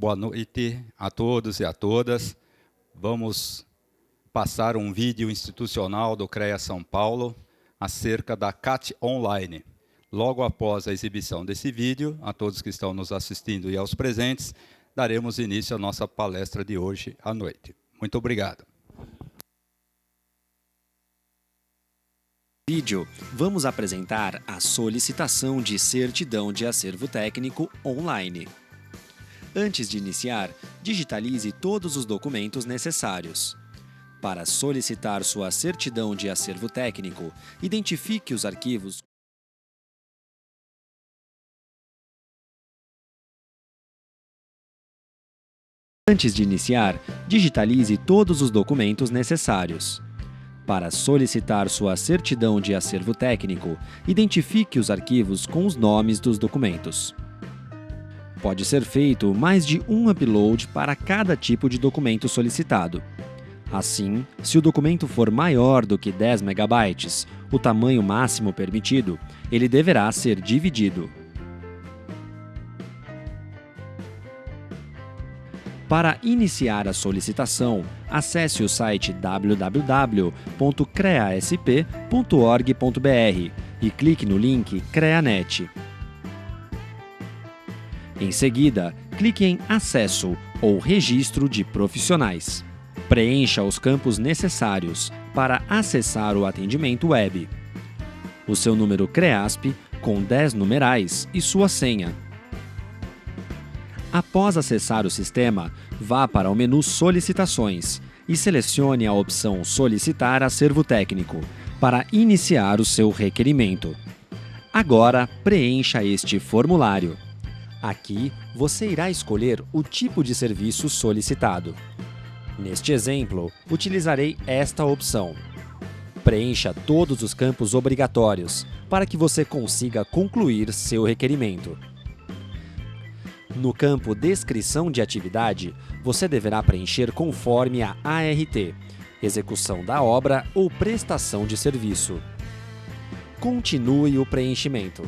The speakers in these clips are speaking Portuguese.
boa noite a todos e a todas. Vamos passar um vídeo institucional do CREA São Paulo acerca da CAT Online. Logo após a exibição desse vídeo, a todos que estão nos assistindo e aos presentes, daremos início à nossa palestra de hoje à noite. Muito obrigado. No vídeo, vamos apresentar a solicitação de certidão de acervo técnico online. Antes de iniciar, digitalize todos os documentos necessários. Para solicitar sua certidão de acervo técnico, identifique os arquivos. Antes de iniciar, digitalize todos os documentos necessários. Para solicitar sua certidão de acervo técnico, identifique os arquivos com os nomes dos documentos. Pode ser feito mais de um upload para cada tipo de documento solicitado. Assim, se o documento for maior do que 10 MB, o tamanho máximo permitido, ele deverá ser dividido. Para iniciar a solicitação, acesse o site www.creasp.org.br e clique no link CREANet. Em seguida, clique em Acesso ou Registro de Profissionais. Preencha os campos necessários para acessar o atendimento web. O seu número CREASP, com 10 numerais, e sua senha. Após acessar o sistema, vá para o menu Solicitações e selecione a opção Solicitar acervo técnico para iniciar o seu requerimento. Agora, preencha este formulário. Aqui, você irá escolher o tipo de serviço solicitado. Neste exemplo, utilizarei esta opção. Preencha todos os campos obrigatórios para que você consiga concluir seu requerimento. No campo Descrição de atividade, você deverá preencher conforme a ART, execução da obra ou prestação de serviço. Continue o preenchimento.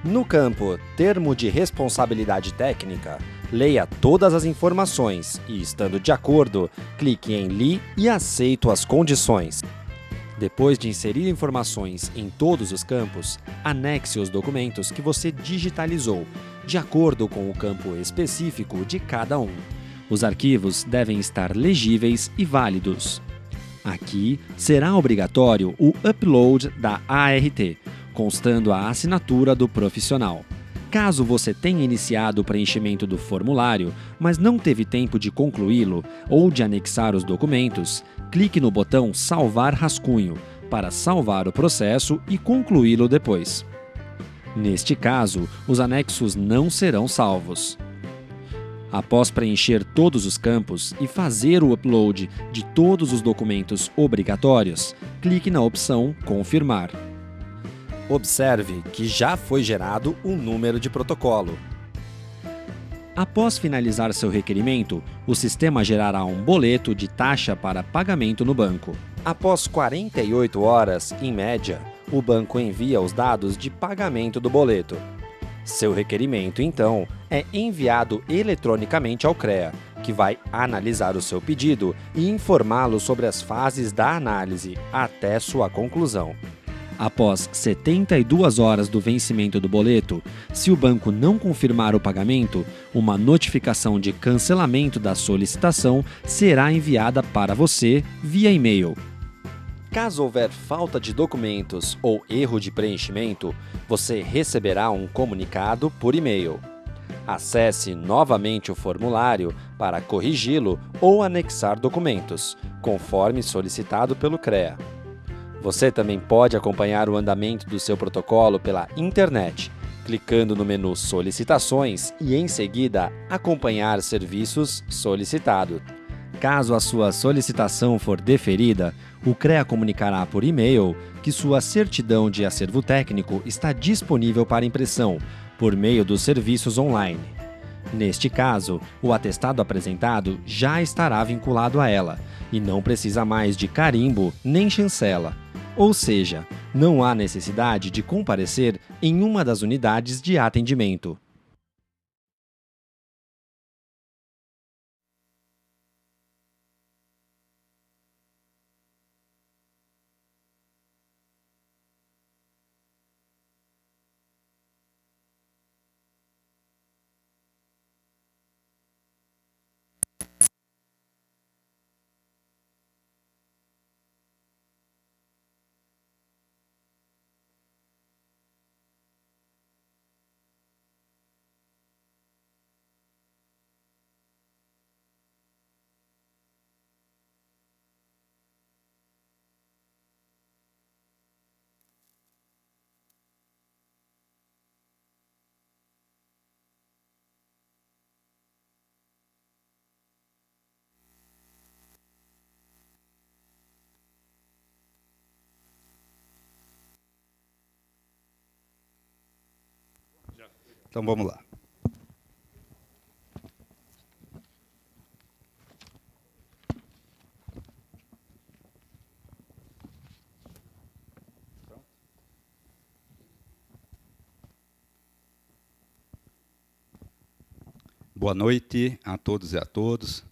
No campo Termo de Responsabilidade Técnica, leia todas as informações e, estando de acordo, clique em Li e Aceito as condições. Depois de inserir informações em todos os campos, anexe os documentos que você digitalizou, de acordo com o campo específico de cada um. Os arquivos devem estar legíveis e válidos. Aqui será obrigatório o upload da ART, constando a assinatura do profissional. Caso você tenha iniciado o preenchimento do formulário, mas não teve tempo de concluí-lo ou de anexar os documentos, clique no botão Salvar rascunho para salvar o processo e concluí-lo depois. Neste caso, os anexos não serão salvos. Após preencher todos os campos e fazer o upload de todos os documentos obrigatórios, clique na opção Confirmar. Observe que já foi gerado um número de protocolo. Após finalizar seu requerimento, o sistema gerará um boleto de taxa para pagamento no banco. Após 48 horas, em média, o banco envia os dados de pagamento do boleto. Seu requerimento, então, é enviado eletronicamente ao CREA, que vai analisar o seu pedido e informá-lo sobre as fases da análise até sua conclusão. Após 72 horas do vencimento do boleto, se o banco não confirmar o pagamento, uma notificação de cancelamento da solicitação será enviada para você via e-mail. Caso houver falta de documentos ou erro de preenchimento, você receberá um comunicado por e-mail. Acesse novamente o formulário para corrigi-lo ou anexar documentos, conforme solicitado pelo CREA. Você também pode acompanhar o andamento do seu protocolo pela internet, clicando no menu Solicitações e, em seguida, Acompanhar serviços solicitado. Caso a sua solicitação for deferida, o CREA comunicará por e-mail que sua certidão de acervo técnico está disponível para impressão, por meio dos serviços online. Neste caso, o atestado apresentado já estará vinculado a ela e não precisa mais de carimbo nem chancela. Ou seja, não há necessidade de comparecer em uma das unidades de atendimento. Então, vamos lá. Boa noite a todos e a todos.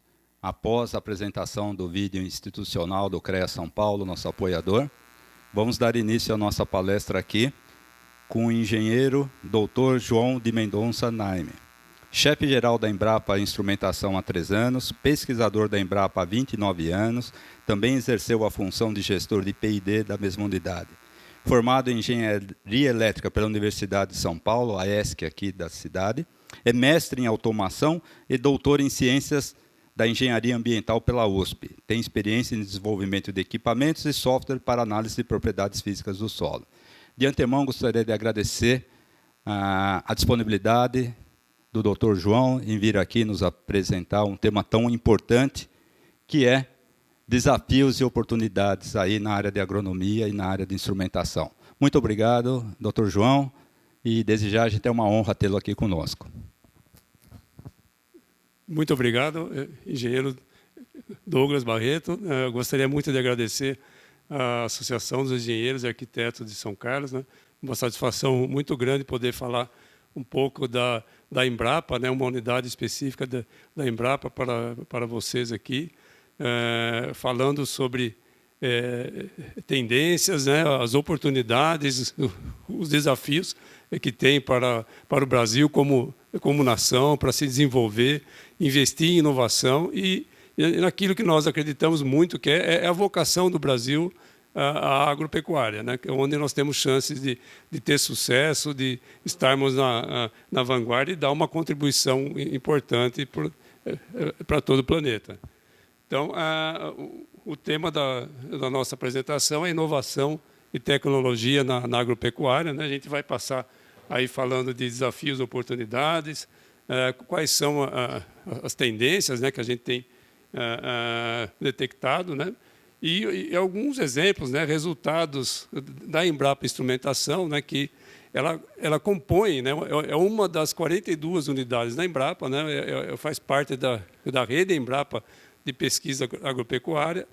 Após a apresentação do vídeo institucional do CREA São Paulo, nosso apoiador, vamos dar início à nossa palestra aqui com o engenheiro Dr. João de Mendonça Naime, chefe-geral da Embrapa Instrumentação há 3 anos, pesquisador da Embrapa há 29 anos, também exerceu a função de gestor de P&D da mesma unidade. Formado em Engenharia Elétrica pela Universidade de São Paulo, a ESC aqui da cidade, é mestre em automação e doutor em ciências da engenharia ambiental pela USP. Tem experiência em desenvolvimento de equipamentos e software para análise de propriedades físicas do solo. De antemão, gostaria de agradecer a disponibilidade do Dr. João em vir aqui nos apresentar um tema tão importante, que é desafios e oportunidades aí na área de agronomia e na área de instrumentação. Muito obrigado, Dr. João, e desde já a gente é uma honra tê-lo aqui conosco. Muito obrigado, engenheiro Douglas Barreto. Eu gostaria muito de agradecer à Associação dos Engenheiros e Arquitetos de São Carlos, né? Uma satisfação muito grande poder falar um pouco da Embrapa, né? Uma unidade específica da Embrapa para vocês aqui, falando sobre tendências, né? As oportunidades, os desafios que tem para o Brasil como nação, para se desenvolver, investir em inovação e naquilo que nós acreditamos muito, que é a vocação do Brasil, a agropecuária, né? Onde nós temos chances de ter sucesso, de estarmos na vanguarda e dar uma contribuição importante para todo o planeta. Então, o tema da nossa apresentação é inovação e tecnologia na agropecuária, né? A gente vai passar aí falando de desafios, oportunidades, quais são as tendências, né, que a gente tem detectado, né? E alguns exemplos, né, resultados da Embrapa Instrumentação, né, que ela compõe, né, é uma das 42 unidades da Embrapa, né, faz parte da rede Embrapa de pesquisa agropecuária.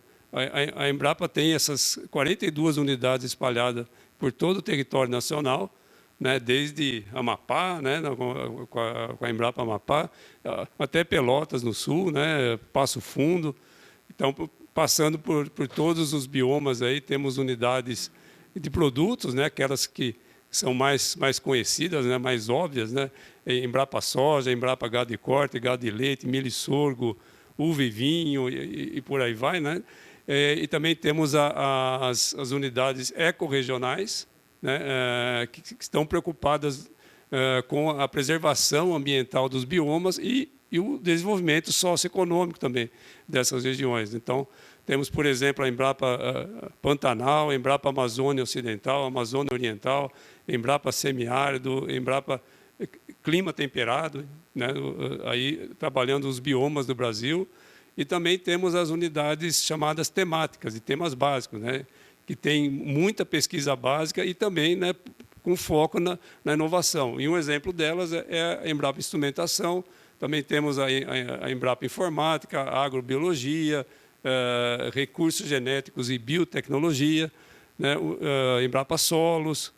A Embrapa tem essas 42 unidades espalhadas por todo o território nacional, né, desde Amapá, né, com a Embrapa Amapá, até Pelotas, no sul, né, Passo Fundo. Então, passando por todos os biomas, aí, temos unidades de produtos, né, aquelas que são mais conhecidas, né, mais óbvias, né, Embrapa Soja, Embrapa Gado de Corte, Gado de Leite, Milho e Sorgo, Uva e Vinho e por aí vai, né? E também temos as unidades ecorregionais, né, que estão preocupadas com a preservação ambiental dos biomas e o desenvolvimento socioeconômico também dessas regiões. Então, temos, por exemplo, a Embrapa Pantanal, a Embrapa Amazônia Ocidental, Amazônia Oriental, Embrapa Semiárido, Embrapa Clima Temperado, né, aí trabalhando os biomas do Brasil. E também temos as unidades chamadas temáticas, e temas básicos, né, que tem muita pesquisa básica e também, né, com foco na inovação. E um exemplo delas é a Embrapa Instrumentação, também temos a Embrapa Informática, a Agrobiologia, Recursos Genéticos e Biotecnologia, né, a Embrapa Solos,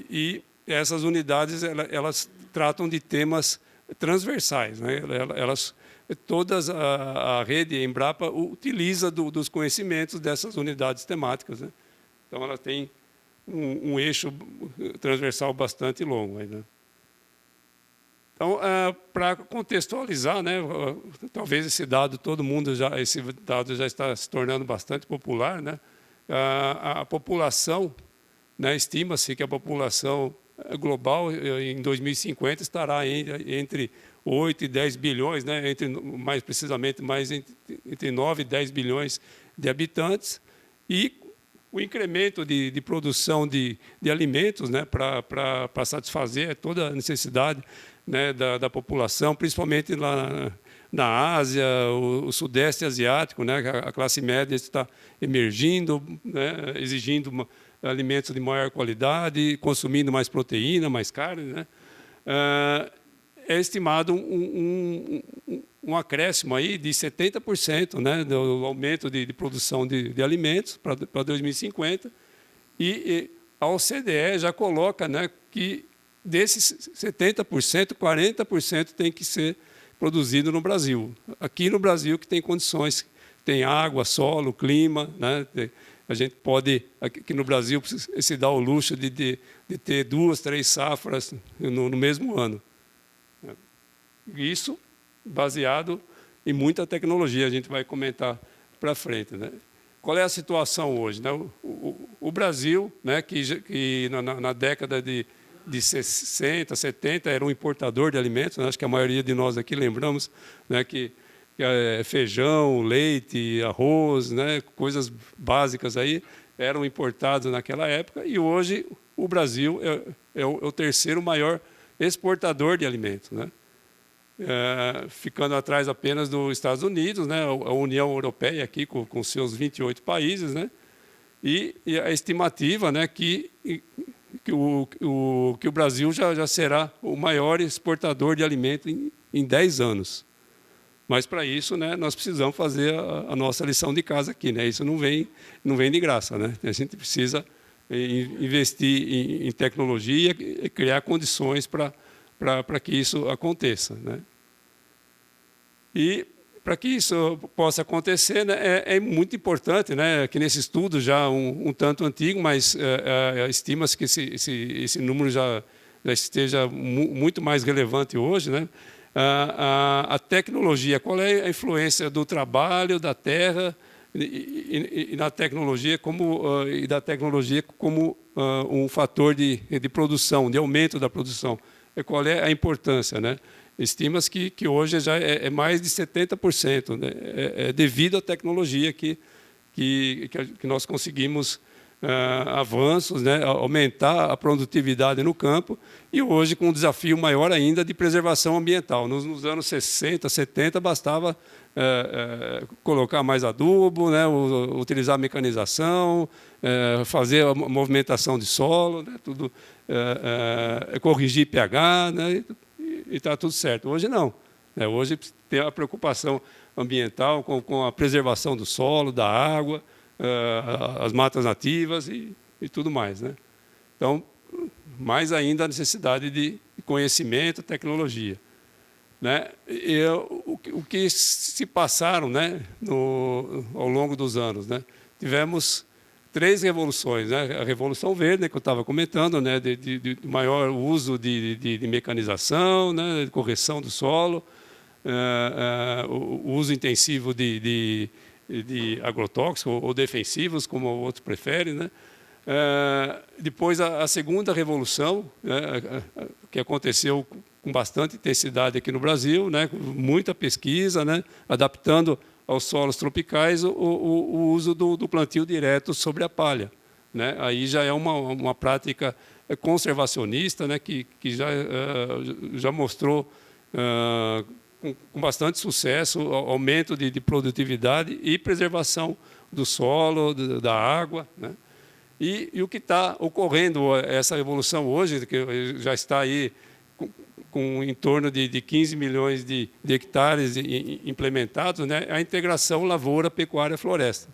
e essas unidades elas tratam de temas transversais, né, todas a rede Embrapa utiliza dos conhecimentos dessas unidades temáticas, né? Então, ela tem um eixo transversal bastante longo, né? Então, para contextualizar, né, talvez esse dado já está se tornando bastante popular, né? A população, né, estima-se que a população global em 2050 estará entre 8 e 10 bilhões, né, mais precisamente entre 9 e 10 bilhões de habitantes, e o incremento de produção de alimentos, né, para satisfazer toda a necessidade, né, da população, principalmente lá na Ásia, o Sudeste Asiático, né, a classe média está emergindo, né, exigindo alimentos de maior qualidade, consumindo mais proteína, mais carne, né? é estimado um acréscimo aí de 70%, né, do aumento de produção de alimentos para 2050, e a OCDE já coloca, né, que desses 70%, 40% tem que ser produzido no Brasil. Aqui no Brasil que tem condições, tem água, solo, clima, né, a gente pode, aqui no Brasil, se dá o luxo de ter 2, 3 safras no mesmo ano. Isso baseado em muita tecnologia, a gente vai comentar para frente, né? Qual é a situação hoje, né? O Brasil, né, que na década de 60, 70, era um importador de alimentos, né? Acho que a maioria de nós aqui lembramos, né, que feijão, leite, arroz, né, coisas básicas aí, eram importados naquela época, e hoje o Brasil é o terceiro maior exportador de alimentos, né? Ficando atrás apenas dos Estados Unidos, né, a União Europeia aqui com seus 28 países, né, e a estimativa, né, que o Brasil já será o maior exportador de alimento em 10 anos. Mas para isso, né, nós precisamos fazer a nossa lição de casa aqui, né? Isso não vem de graça, né? A gente precisa investir em tecnologia e criar condições para que isso aconteça, né? E para que isso possa acontecer, né, é muito importante, né, que nesse estudo já um tanto antigo, mas estima-se que esse número já esteja muito mais relevante hoje, né? A tecnologia, qual é a influência do trabalho, da terra e da tecnologia como um fator de produção, de aumento da produção. Qual é a importância, né? Estima-se que hoje já é mais de 70%, né? Devido à tecnologia que nós conseguimos avanços, né? Aumentar a produtividade no campo, e hoje com um desafio maior ainda de preservação ambiental. Nos anos 60, 70, bastava colocar mais adubo, né? Utilizar mecanização, fazer a movimentação de solo, né? Tudo, corrigir pH, né? E está tudo certo. Hoje não, né? Hoje tem a preocupação ambiental com a preservação do solo, da água, as matas nativas e tudo mais, né? Então, mais ainda a necessidade de conhecimento, tecnologia, né? O que se passaram, né, ao longo dos anos, né? Tivemos 3 revoluções, né? A Revolução Verde, né, que eu estava comentando, né, de maior uso de mecanização, né, de correção do solo, o uso intensivo de agrotóxicos ou defensivos, como outros preferem, né? Depois a segunda revolução, né, que aconteceu com bastante intensidade aqui no Brasil, né, com muita pesquisa, né, adaptando aos solos tropicais o uso do plantio direto sobre a palha, né? Aí já é uma prática conservacionista, né, que já mostrou com bastante sucesso aumento de produtividade e preservação do solo, da água, né? E o que está ocorrendo, essa evolução hoje, que já está aí com em torno de 15 milhões de hectares implementados, né, a integração lavoura, pecuária, floresta,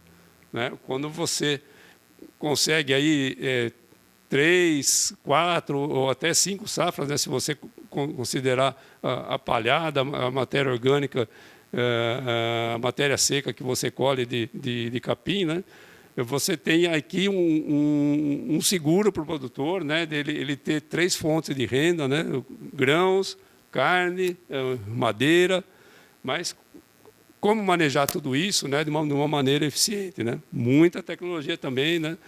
né? Quando você consegue aí 3, 4 ou até 5 safras, né, se você considerar a palhada, a matéria orgânica, a matéria seca que você colhe de capim, né? Você tem aqui um seguro para o produtor, né? Ele ter 3 fontes de renda, né? Grãos, carne, madeira, mas como manejar tudo isso, né, de uma maneira eficiente, né? Muita tecnologia também, né,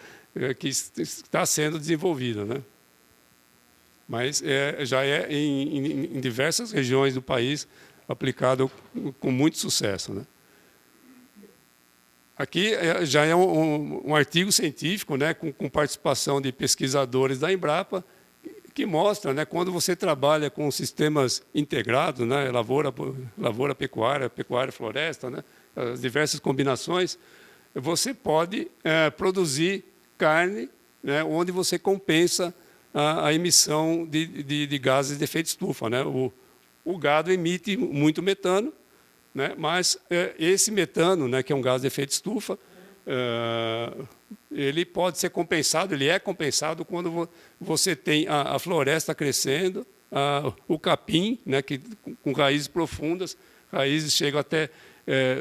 que está sendo desenvolvida, né? Mas já é em diversas regiões do país aplicado com muito sucesso, né? Aqui já é um artigo científico, né, com participação de pesquisadores da Embrapa, que mostra, né, quando você trabalha com sistemas integrados, né, lavoura, pecuária, floresta, né, as diversas combinações, você pode produzir carne, né, onde você compensa a emissão de gases de efeito estufa, né? O gado emite muito metano, né? Mas esse metano, né, que é um gás de efeito estufa, ele pode ser compensado, ele é compensado quando você tem a floresta crescendo, o capim, né, com raízes profundas, raízes chegam até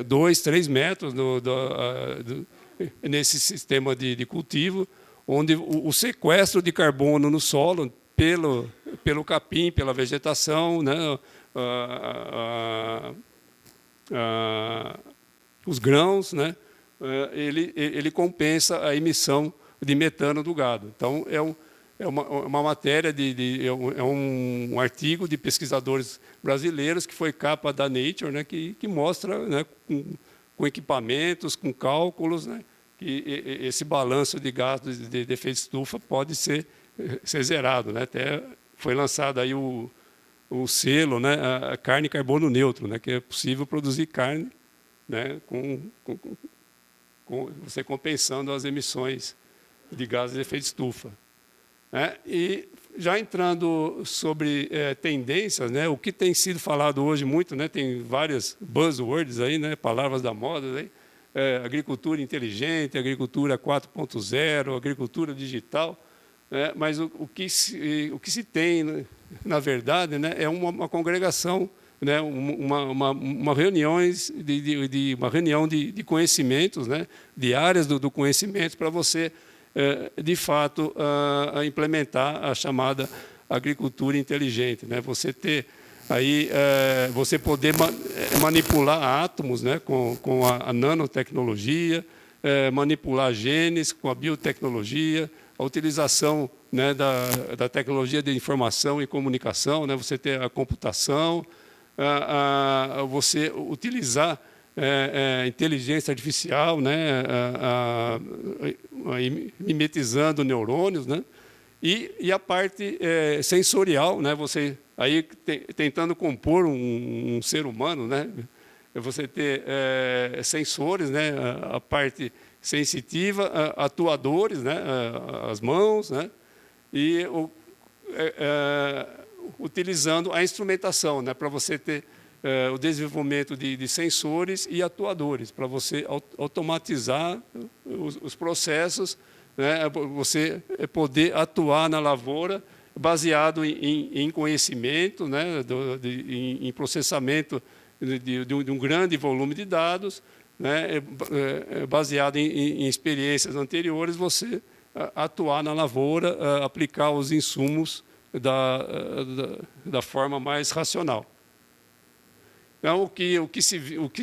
2, 3 metros nesse sistema de cultivo, onde o sequestro de carbono no solo pelo capim, pela vegetação, né, os grãos, né, ele compensa a emissão de metano do gado. Então, é uma matéria, é um artigo de pesquisadores brasileiros que foi capa da Nature, né, que mostra, né, com equipamentos, com cálculos, né, que esse balanço de gases de efeito estufa pode ser zerado, né? Até foi lançado aí o selo, né, a carne carbono neutro, né, que é possível produzir carne, né, com você compensando as emissões de gases de efeito estufa. E já entrando sobre tendências, né, o que tem sido falado hoje muito, né, tem várias buzzwords aí, né, palavras da moda aí, agricultura inteligente, agricultura 4.0, agricultura digital, mas o que se tem, né, na verdade, né, é uma congregação, né, uma reunião de conhecimentos, né, de áreas do conhecimento para você, de fato, implementar a chamada agricultura inteligente, né? Você ter aí, você poder manipular átomos, né, com a nanotecnologia, manipular genes com a biotecnologia, a utilização, né, da tecnologia de informação e comunicação, né? Você ter a computação, você utilizar inteligência artificial, né, mimetizando neurônios, né, e a parte sensorial, né, você aí tentando compor um ser humano, né, você ter sensores, né, a parte sensitiva, atuadores, né, as mãos, né, e utilizando a instrumentação, né, para você ter o desenvolvimento de sensores e atuadores, para você automatizar os processos, né, você poder atuar na lavoura baseado em conhecimento, né, em processamento de um grande volume de dados, né, baseado em experiências anteriores, você atuar na lavoura, aplicar os insumos da forma mais racional. Então, o que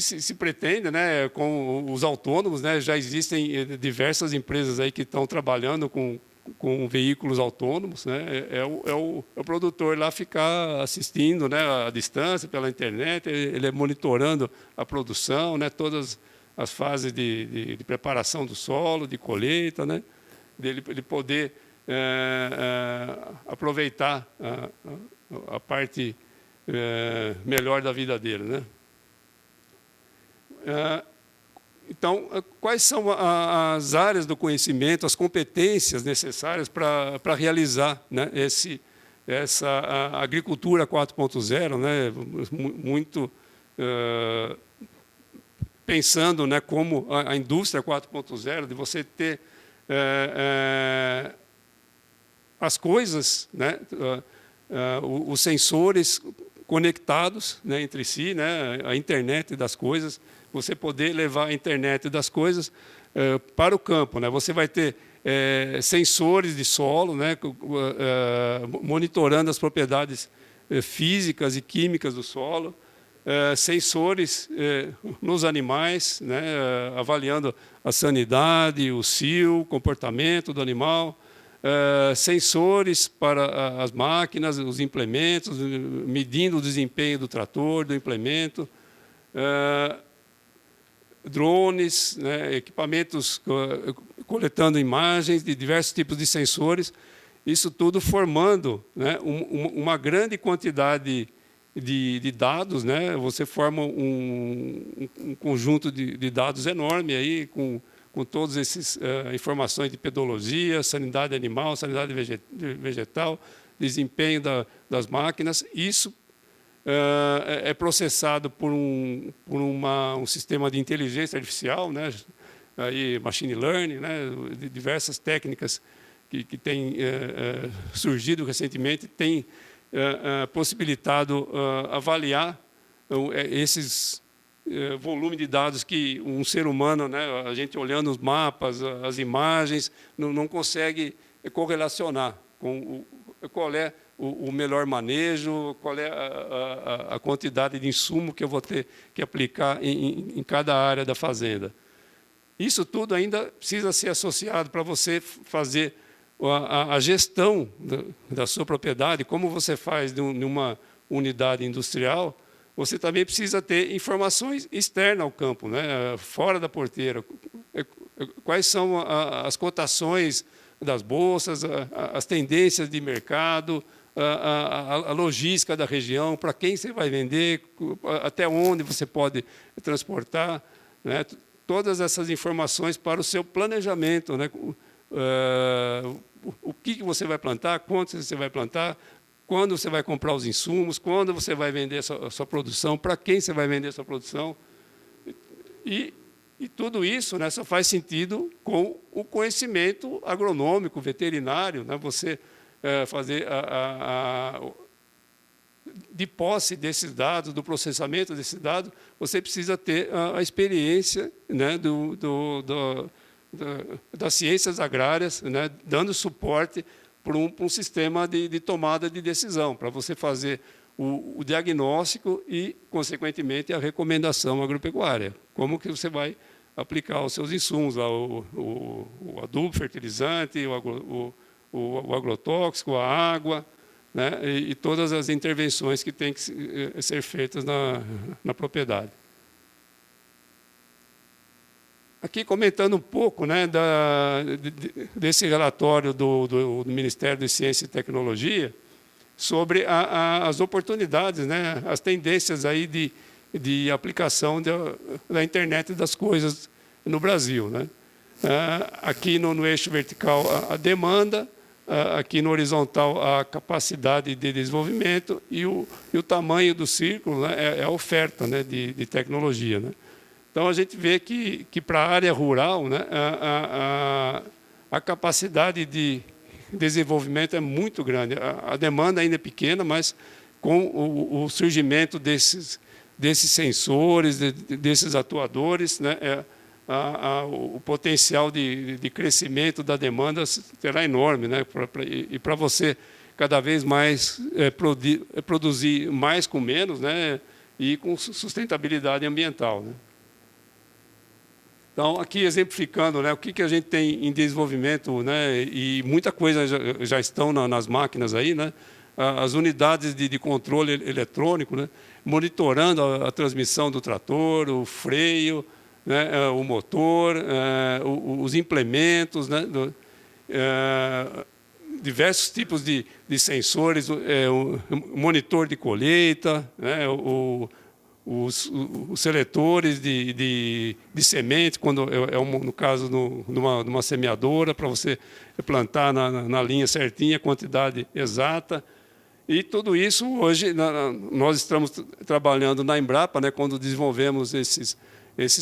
se pretende, né, com os autônomos, né, já existem diversas empresas aí que estão trabalhando com veículos autônomos, né, o produtor lá ficar assistindo, né, à distância, pela internet, ele monitorando a produção, né, todas as fases de preparação do solo, de colheita, né, dele poder aproveitar a parte melhor da vida dele, né? Então, quais são as áreas do conhecimento, as competências necessárias para realizar, né, essa agricultura 4.0, né, muito pensando, né, como a indústria 4.0, de você ter as coisas, né, os sensores conectados, né, entre si, né, a internet das coisas, você poder levar a internet das coisas para o campo, né? Você vai ter sensores de solo, né, monitorando as propriedades físicas e químicas do solo, sensores nos animais, né, avaliando a sanidade, o cio, o comportamento do animal, sensores para as máquinas, os implementos, medindo o desempenho do trator, do implemento, drones, né, equipamentos coletando imagens de diversos tipos de sensores, isso tudo formando, né, uma grande quantidade de dados, né? Você forma um conjunto de dados enorme aí, com com todas essas informações de pedologia, sanidade animal, sanidade vegetal, desempenho das máquinas. Isso é processado por um sistema de inteligência artificial, né? Aí, machine learning, né? Diversas técnicas que têm surgido recentemente, têm possibilitado avaliar esses volume de dados que um ser humano, né, a gente olhando os mapas, as imagens, não consegue correlacionar com qual é o melhor manejo, qual é a quantidade de insumo que eu vou ter que aplicar em cada área da fazenda. Isso tudo ainda precisa ser associado para você fazer a gestão da sua propriedade, como você faz numa unidade industrial. Você também precisa ter informações externas ao campo, né? Fora da porteira. Quais são as cotações das bolsas, as tendências de mercado, a logística da região, para quem você vai vender, até onde você pode transportar, né? Todas essas informações para o seu planejamento, né? O que você vai plantar, quanto você vai plantar, quando você vai comprar os insumos, quando você vai vender a sua produção, para quem você vai vender a sua produção. E tudo isso, né, só faz sentido com o conhecimento agronômico, veterinário, né, você fazer de posse desses dados, do processamento desses dados, você precisa ter a experiência, né, das ciências agrárias, né, dando suporte para um sistema de tomada de decisão, para você fazer o diagnóstico e, consequentemente, a recomendação agropecuária. Como que você vai aplicar os seus insumos, lá, o adubo, fertilizante, o agrotóxico, a água, né, e todas as intervenções que têm que ser feitas na propriedade. Aqui comentando um pouco, né, desse relatório do Ministério de Ciência e Tecnologia sobre as oportunidades, né, as tendências aí de aplicação da internet das coisas no Brasil, né? Aqui no eixo vertical a demanda, aqui no horizontal a capacidade de desenvolvimento e o tamanho do círculo, né, é a oferta, né, de tecnologia, né? Então, a gente vê que para a área rural, né, a capacidade de desenvolvimento é muito grande. A demanda ainda é pequena, mas com o surgimento desses sensores, desses atuadores, né, o potencial de crescimento da demanda será enorme, né, e para você cada vez mais produzir mais com menos, né, e com sustentabilidade ambiental, né. Então, aqui exemplificando, né, o que a gente tem em desenvolvimento, né, e muita coisa já estão nas máquinas aí, né, as unidades de controle eletrônico, né, monitorando a transmissão do trator, o freio, né, o motor, os implementos, né, diversos tipos de sensores, o monitor de colheita, né, os seletores de semente, quando no caso numa semeadora, para você plantar na linha certinha, a quantidade exata. E tudo isso, hoje, nós estamos trabalhando na Embrapa, né, quando desenvolvemos esses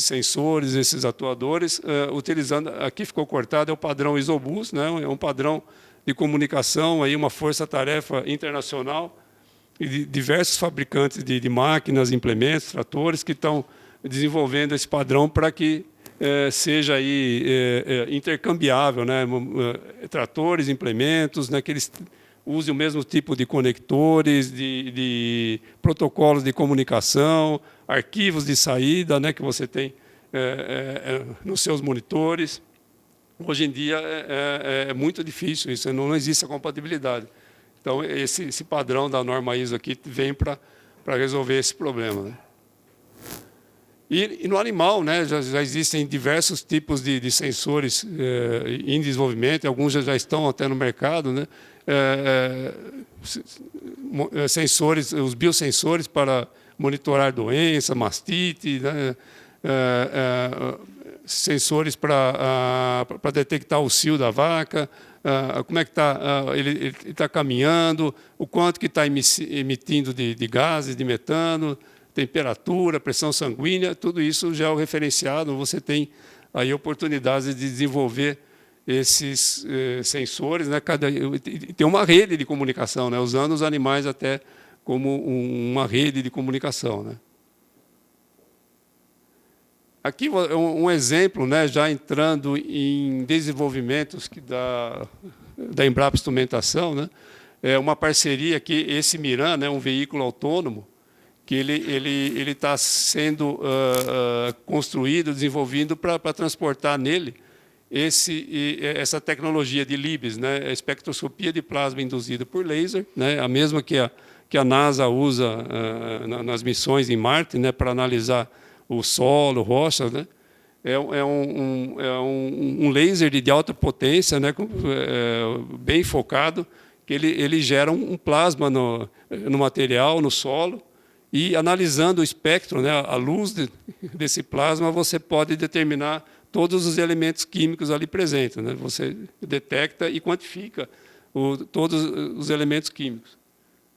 sensores, esses atuadores, utilizando, aqui ficou cortado, é o padrão Isobus, né, é um padrão de comunicação, aí uma força-tarefa internacional, e diversos fabricantes de máquinas, implementos, tratores, que estão desenvolvendo esse padrão para que seja aí, intercambiável, né? Tratores, implementos, né? Que eles usem o mesmo tipo de conectores, de protocolos de comunicação, arquivos de saída, né? Que você tem nos seus monitores. Hoje em dia é muito difícil isso, não existe a compatibilidade. Então, esse padrão da norma ISO aqui vem para resolver esse problema, né? E no animal, né, já existem diversos tipos de sensores em desenvolvimento, alguns já estão até no mercado, né? Sensores, os biosensores para monitorar doença, mastite, né? sensores para detectar o cio da vaca, como é que ele está caminhando, o quanto que está emitindo de gases, de metano, temperatura, pressão sanguínea, tudo isso já é o referenciado. Você tem aí oportunidades de desenvolver esses sensores, né? Tem uma rede de comunicação, né? Usando os animais até como uma rede de comunicação, né? Aqui um exemplo, né, já entrando em desenvolvimentos da Embrapa Instrumentação, né, é uma parceria que esse Miran, né, um veículo autônomo, que ele está sendo construído, desenvolvido para transportar nele essa tecnologia de LIBS, né, a espectroscopia de plasma induzida por laser, né, a mesma que a NASA usa nas missões em Marte, né, para analisar o solo, rochas, né? É um laser de alta potência, né? Bem focado, que ele gera um plasma no material, no solo, e analisando o espectro, né? A luz desse plasma, você pode determinar todos os elementos químicos ali presentes, né? Você detecta e quantifica todos os elementos químicos.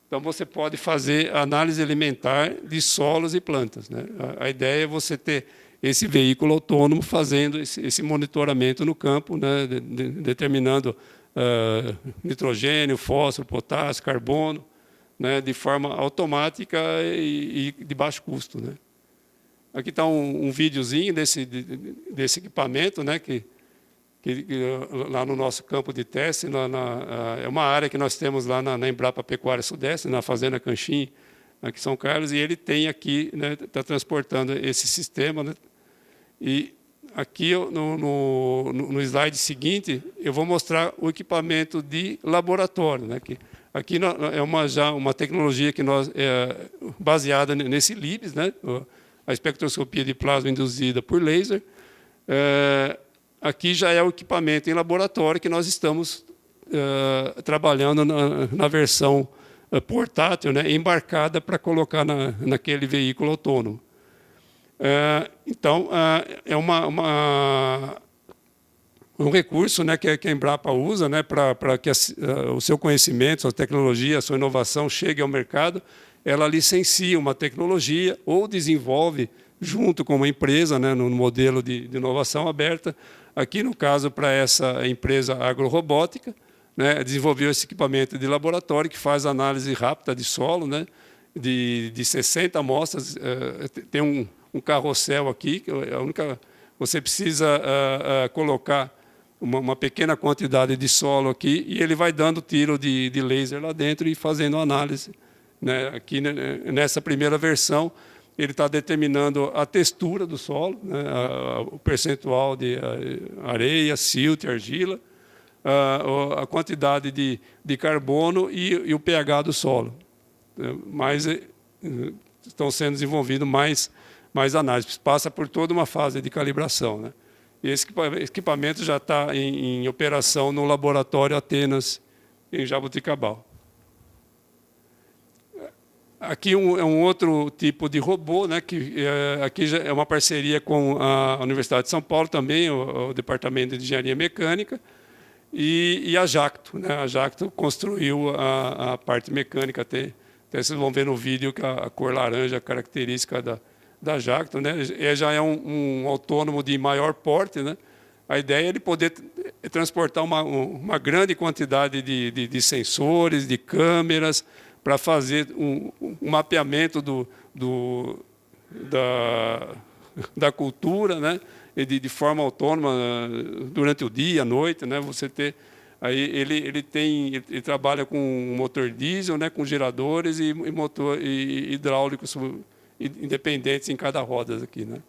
Então, você pode fazer análise elementar de solos e plantas, né? A ideia é você ter esse veículo autônomo fazendo esse monitoramento no campo, né? Determinando nitrogênio, fósforo, potássio, carbono, né? De forma automática e de baixo custo, né? Aqui está um videozinho desse equipamento, né? Que lá no nosso campo de teste, é uma área que nós temos lá na Embrapa Pecuária Sudeste, na Fazenda Canchim, aqui em São Carlos, e ele tem aqui, né, está transportando esse sistema, né? E aqui no slide seguinte, eu vou mostrar o equipamento de laboratório, né? Que aqui é já uma tecnologia que baseada nesse LIBS, né? A espectroscopia de plasma induzida por laser. Aqui já é o equipamento em laboratório que nós estamos trabalhando na versão portátil, né, embarcada para colocar naquele veículo autônomo. Então, é um recurso, né, que a Embrapa usa, né, para que o seu conhecimento, sua tecnologia, a sua inovação chegue ao mercado. Ela licencia uma tecnologia ou desenvolve junto com uma empresa, né, no modelo de inovação aberta. Aqui, no caso, para essa empresa agrorobótica, né, desenvolveu esse equipamento de laboratório que faz análise rápida de solo, né, de 60 amostras. Tem um carrossel aqui, que você precisa colocar uma pequena quantidade de solo aqui e ele vai dando tiro de laser lá dentro e fazendo análise, né. Aqui, nessa primeira versão, ele está determinando a textura do solo, né, o percentual de areia, silt, argila, a quantidade de carbono e o pH do solo. Mas estão sendo desenvolvidas mais análises. Passa por toda uma fase de calibração, né? E esse equipamento já está em operação no laboratório Atenas, em Jaboticabal. Aqui é um outro tipo de robô, né, que aqui já é uma parceria com a Universidade de São Paulo também, o Departamento de Engenharia Mecânica, e a Jacto, né? A Jacto construiu a parte mecânica, até vocês vão ver no vídeo que a cor laranja característica da Jacto, né? Já é um autônomo de maior porte, né? A ideia é ele poder transportar uma grande quantidade de sensores, de câmeras, para fazer um mapeamento da cultura, né, de forma autônoma durante o dia, à noite, né. Você ter aí ele trabalha com motor diesel, né, com geradores e motor hidráulicos independentes em cada roda aqui, né.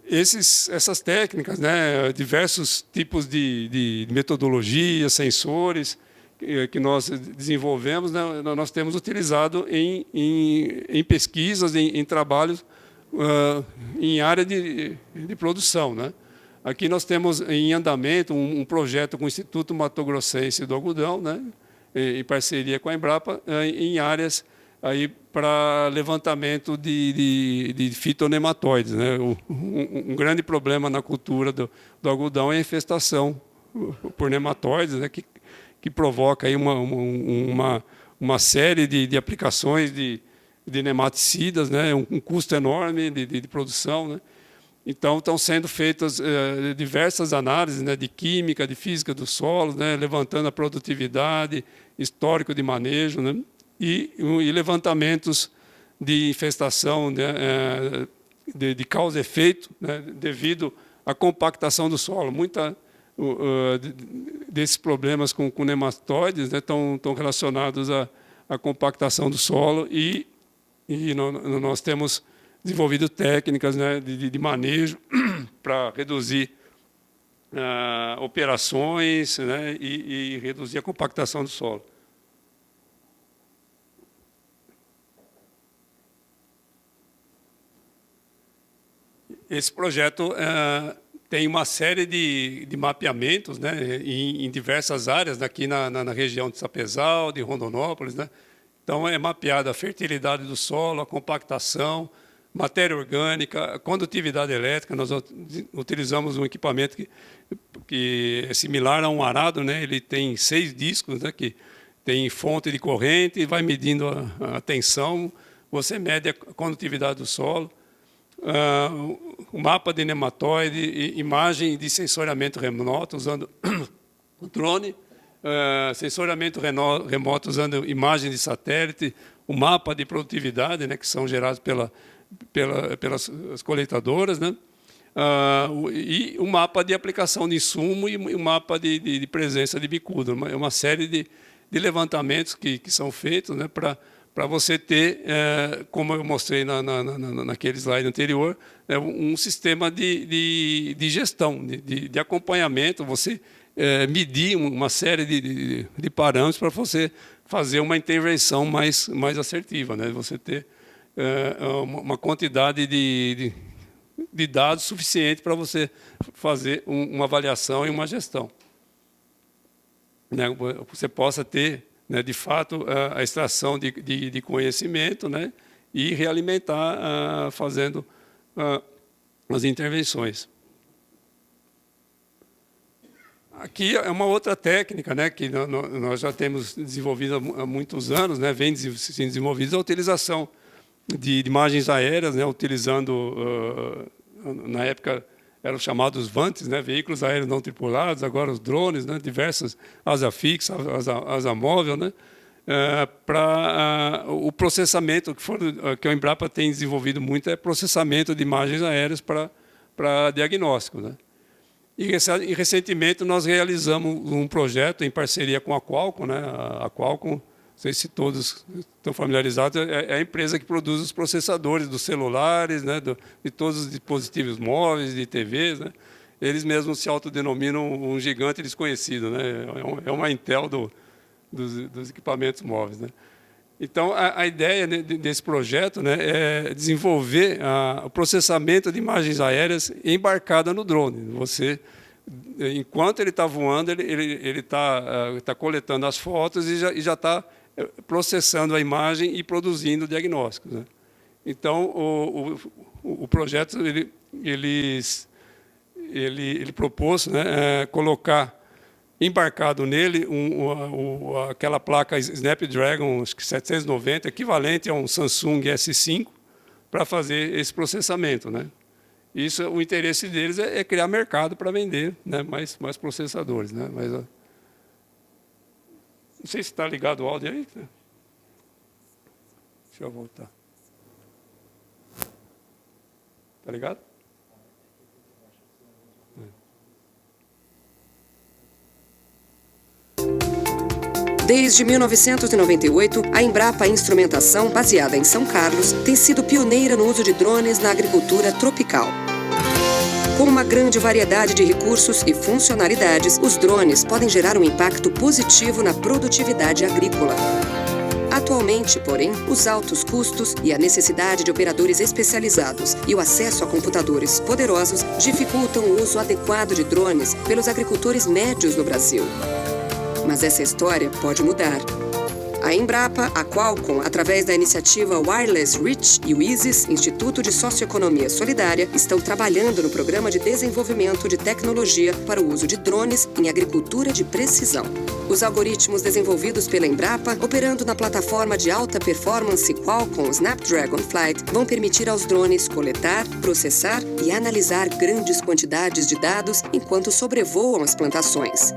Essas técnicas, né, diversos tipos de metodologias, sensores que nós desenvolvemos, né, nós temos utilizado em pesquisas, em trabalhos em área de produção, né. Aqui nós temos em andamento um projeto com o Instituto Mato Grossense do Algodão, né, em parceria com a Embrapa, em áreas aí para levantamento de fitonematóides, né? Um grande problema na cultura do algodão é a infestação por nematóides, né? Que provoca aí uma série de aplicações de nematicidas, né? Um custo enorme de produção, né? Então, estão sendo feitas diversas análises, né, de química, de física do solo, né, levantando a produtividade, histórico de manejo, né, e levantamentos de infestação, né, de causa e efeito, né, devido à compactação do solo. Muita desses problemas com nematóides, né, estão relacionados à compactação do solo e nós temos desenvolvido técnicas, né, de manejo para reduzir operações, né, e reduzir a compactação do solo. Esse projeto tem uma série de mapeamentos, né, em diversas áreas, aqui na região de Sapezal, de Rondonópolis, né? Então, é mapeada a fertilidade do solo, a compactação, matéria orgânica, condutividade elétrica. Nós utilizamos um equipamento que é similar a um arado, né? Ele tem 6 discos, né? Que tem fonte de corrente e vai medindo a tensão. Você mede a condutividade do solo. O mapa de nematóide, imagem de sensoriamento remoto usando o drone, sensoriamento remoto usando imagem de satélite, o mapa de produtividade, né? Que são gerados pelas coletadoras, né? E o mapa de aplicação de insumo e o mapa de presença de bicuda. É uma série de levantamentos que são feitos, né, para você ter, como eu mostrei naquele slide anterior, um sistema de gestão, de acompanhamento, você medir uma série de parâmetros para você fazer uma intervenção mais assertiva, né? Você ter uma quantidade de dados suficiente para você fazer uma avaliação e uma gestão, né? Você possa ter, né, de fato, a extração de conhecimento, né, e realimentar fazendo as intervenções. Aqui é uma outra técnica, né, que nós já temos desenvolvido há muitos anos, né, vem sendo desenvolvida a utilização de imagens aéreas, né, utilizando, na época eram chamados VANTs, né, veículos aéreos não tripulados, agora os drones, né, diversas, asa fixa, asa móvel, né, para o processamento que a Embrapa tem desenvolvido muito é processamento de imagens aéreas para diagnóstico, né. E recentemente nós realizamos um projeto em parceria com a Qualcomm, né, a Qualcomm, não sei se todos estão familiarizados, é a empresa que produz os processadores dos celulares, né, de todos os dispositivos móveis, de TVs, né. Eles mesmos se autodenominam um gigante desconhecido, né, é uma Intel dos equipamentos móveis, né. Então, a ideia desse projeto, né, é desenvolver o processamento de imagens aéreas embarcada no drone. Você, enquanto ele está voando, ele está coletando as fotos e já está processando a imagem e produzindo diagnósticos, né? Então, o projeto ele propôs, né, colocar embarcado nele aquela placa Snapdragon, acho que 790, equivalente a um Samsung S5, para fazer esse processamento, né? Isso, o interesse deles é criar mercado para vender, né, mais processadores, né? Mas, não sei se está ligado o áudio aí. Deixa eu voltar. Está ligado? Desde 1998, a Embrapa Instrumentação, baseada em São Carlos, tem sido pioneira no uso de drones na agricultura tropical. Com uma grande variedade de recursos e funcionalidades, os drones podem gerar um impacto positivo na produtividade agrícola. Atualmente, porém, os altos custos e a necessidade de operadores especializados e o acesso a computadores poderosos dificultam o uso adequado de drones pelos agricultores médios no Brasil. Mas essa história pode mudar. A Embrapa, a Qualcomm, através da iniciativa Wireless Reach e o ISIS, Instituto de Socioeconomia Solidária, estão trabalhando no programa de desenvolvimento de tecnologia para o uso de drones em agricultura de precisão. Os algoritmos desenvolvidos pela Embrapa, operando na plataforma de alta performance Qualcomm Snapdragon Flight, vão permitir aos drones coletar, processar e analisar grandes quantidades de dados enquanto sobrevoam as plantações.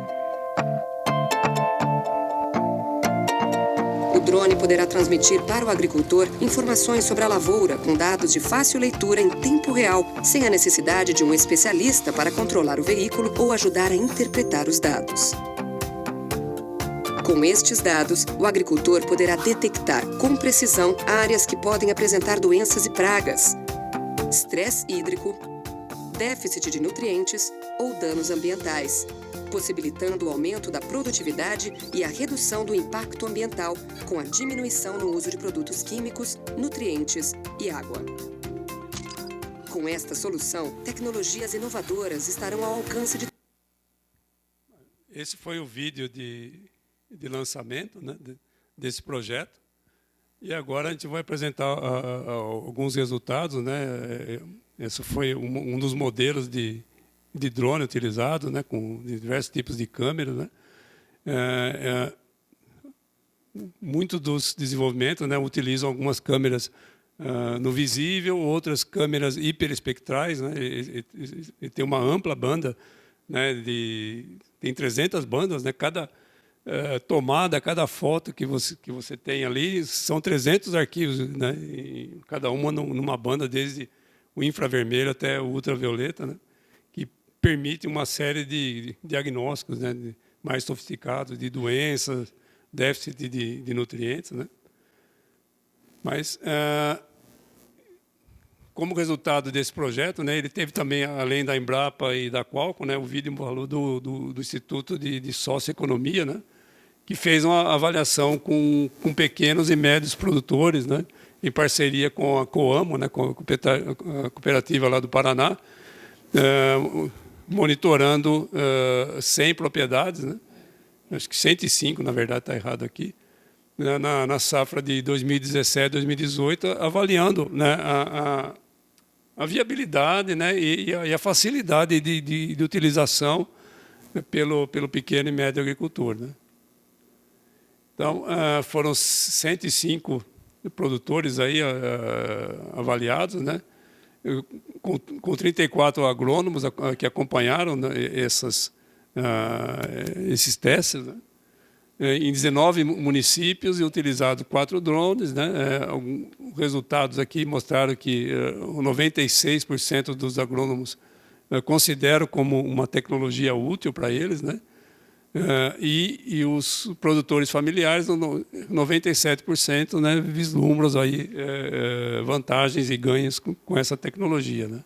O drone poderá transmitir para o agricultor informações sobre a lavoura com dados de fácil leitura em tempo real, sem a necessidade de um especialista para controlar o veículo ou ajudar a interpretar os dados. Com estes dados, o agricultor poderá detectar com precisão áreas que podem apresentar doenças e pragas, estresse hídrico, déficit de nutrientes ou danos ambientais, possibilitando o aumento da produtividade e a redução do impacto ambiental com a diminuição no uso de produtos químicos, nutrientes e água. Com esta solução, tecnologias inovadoras estarão ao alcance de... Esse foi o vídeo de lançamento, né, desse projeto. E agora a gente vai apresentar alguns resultados, né? Esse foi um dos modelos de drone utilizado, né, com diversos tipos de câmeras, né? Muitos dos desenvolvimentos, né, utilizam algumas câmeras no visível, outras câmeras hiperespectrais, né? E tem uma ampla banda, né, tem 300 bandas, né? Cada tomada, cada foto que você tem ali são 300 arquivos, né? E cada uma numa banda, desde o infravermelho até o ultravioleta, né? Que permite uma série de diagnósticos, né? Mais sofisticados de doenças, déficit de nutrientes, né? Mas como resultado desse projeto, né, ele teve também, além da Embrapa e da Qualcomm, né, o vídeo falou do Instituto de Socioeconomia, né, que fez uma avaliação com pequenos e médios produtores, né, em parceria com a Coamo, né, com a cooperativa lá do Paraná, monitorando 100 propriedades, né, acho que 105, na verdade, está errado aqui, na safra de 2017, 2018, avaliando, né, a viabilidade, né, e a facilidade de utilização pelo pequeno e médio agricultor, né. Então, foram 105 produtores aí avaliados, né, com 34 agrônomos que acompanharam, né, esses testes, né, em 19 municípios e utilizados 4 drones, né. Resultados aqui mostraram que 96% dos agrônomos consideram como uma tecnologia útil para eles, né. E os produtores familiares, 97%, né, vislumbram aí vantagens e ganhos com essa tecnologia, né.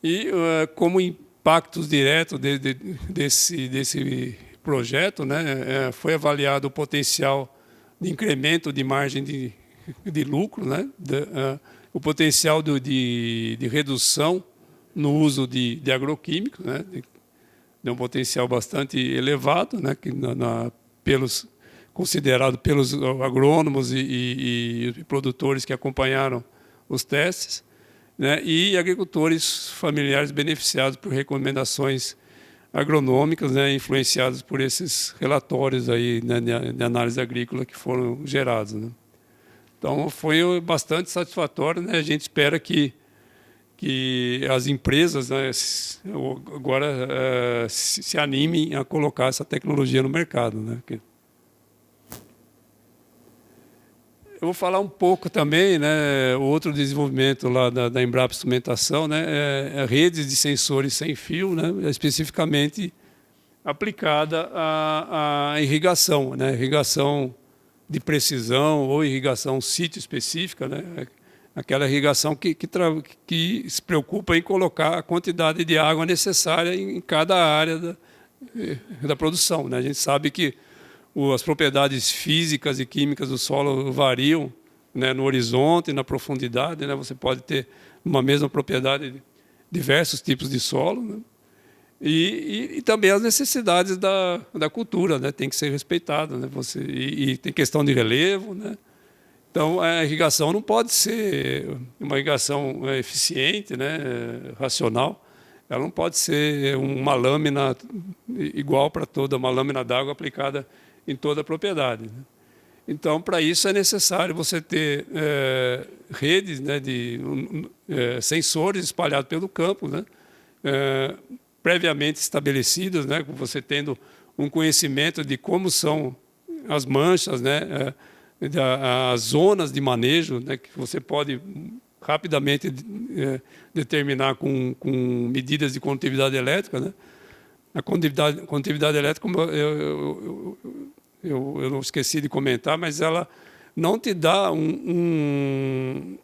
E como impactos diretos desse projeto, né, foi avaliado o potencial de incremento de margem de lucro, né, o potencial de redução no uso de agroquímicos, né, de um potencial bastante elevado, né, que considerado pelos agrônomos e produtores que acompanharam os testes, né, e agricultores familiares beneficiados por recomendações agronômicas, né, influenciadas por esses relatórios aí, né, de análise agrícola que foram gerados, né. Então foi bastante satisfatório, né. A gente espera que as empresas, né, agora se animem a colocar essa tecnologia no mercado, né. Eu vou falar um pouco também, né, outro desenvolvimento lá da Embrapa Instrumentação, né, é redes de sensores sem fio, né, especificamente aplicada à irrigação, né, irrigação de precisão ou irrigação sítio específica, né, aquela irrigação que se preocupa em colocar a quantidade de água necessária em cada área da produção, né. A gente sabe que as propriedades físicas e químicas do solo variam, né, no horizonte e na profundidade, né. Você pode ter uma mesma propriedade diversos tipos de solo, né. E também as necessidades da cultura, né? Tem que ser respeitado, né? E tem questão de relevo, né? Então, a irrigação não pode ser uma irrigação eficiente, né? Racional. Ela não pode ser uma lâmina igual para toda, uma lâmina d'água aplicada em toda a propriedade, né? Então, para isso é necessário você ter redes, né, de sensores espalhados pelo campo, né, previamente estabelecidos, né, você tendo um conhecimento de como são as manchas, né, as zonas de manejo, né, que você pode rapidamente determinar com medidas de condutividade elétrica, né. A condutividade elétrica, como eu não esqueci de comentar, mas ela não te dá um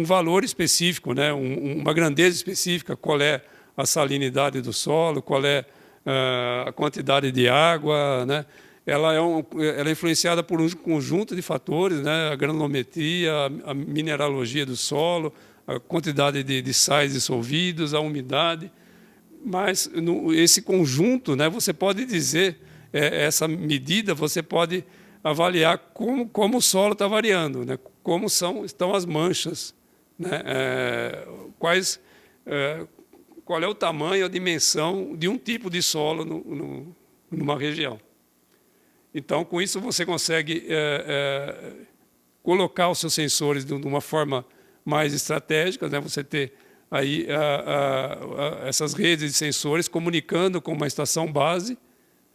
valor específico, né? Uma grandeza específica, qual é a salinidade do solo, qual é a quantidade de água, né? Ela é influenciada por um conjunto de fatores, né? A granulometria, a mineralogia do solo, a quantidade de sais dissolvidos, a umidade. Mas esse conjunto, né, você pode dizer, essa medida, você pode avaliar como o solo está variando, né, como estão as manchas, né, qual é o tamanho, a dimensão de um tipo de solo numa região. Então, com isso, você consegue colocar os seus sensores de uma forma mais estratégica, né, você ter aí essas redes de sensores comunicando com uma estação base,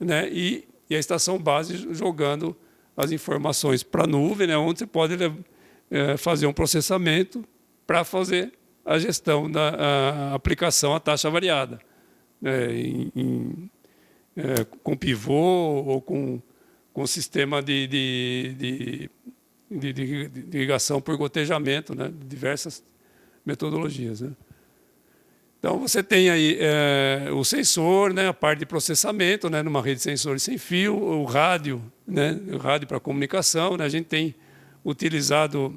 né, e a estação base jogando as informações para a nuvem, né, onde você pode fazer um processamento para fazer a gestão da aplicação à taxa variada, né, com pivô ou com sistema de irrigação por gotejamento, né, diversas metodologias, né. Então, você tem aí o sensor, né, a parte de processamento, né, numa rede de sensores sem fio, o rádio, né, o rádio para comunicação, né, a gente tem utilizado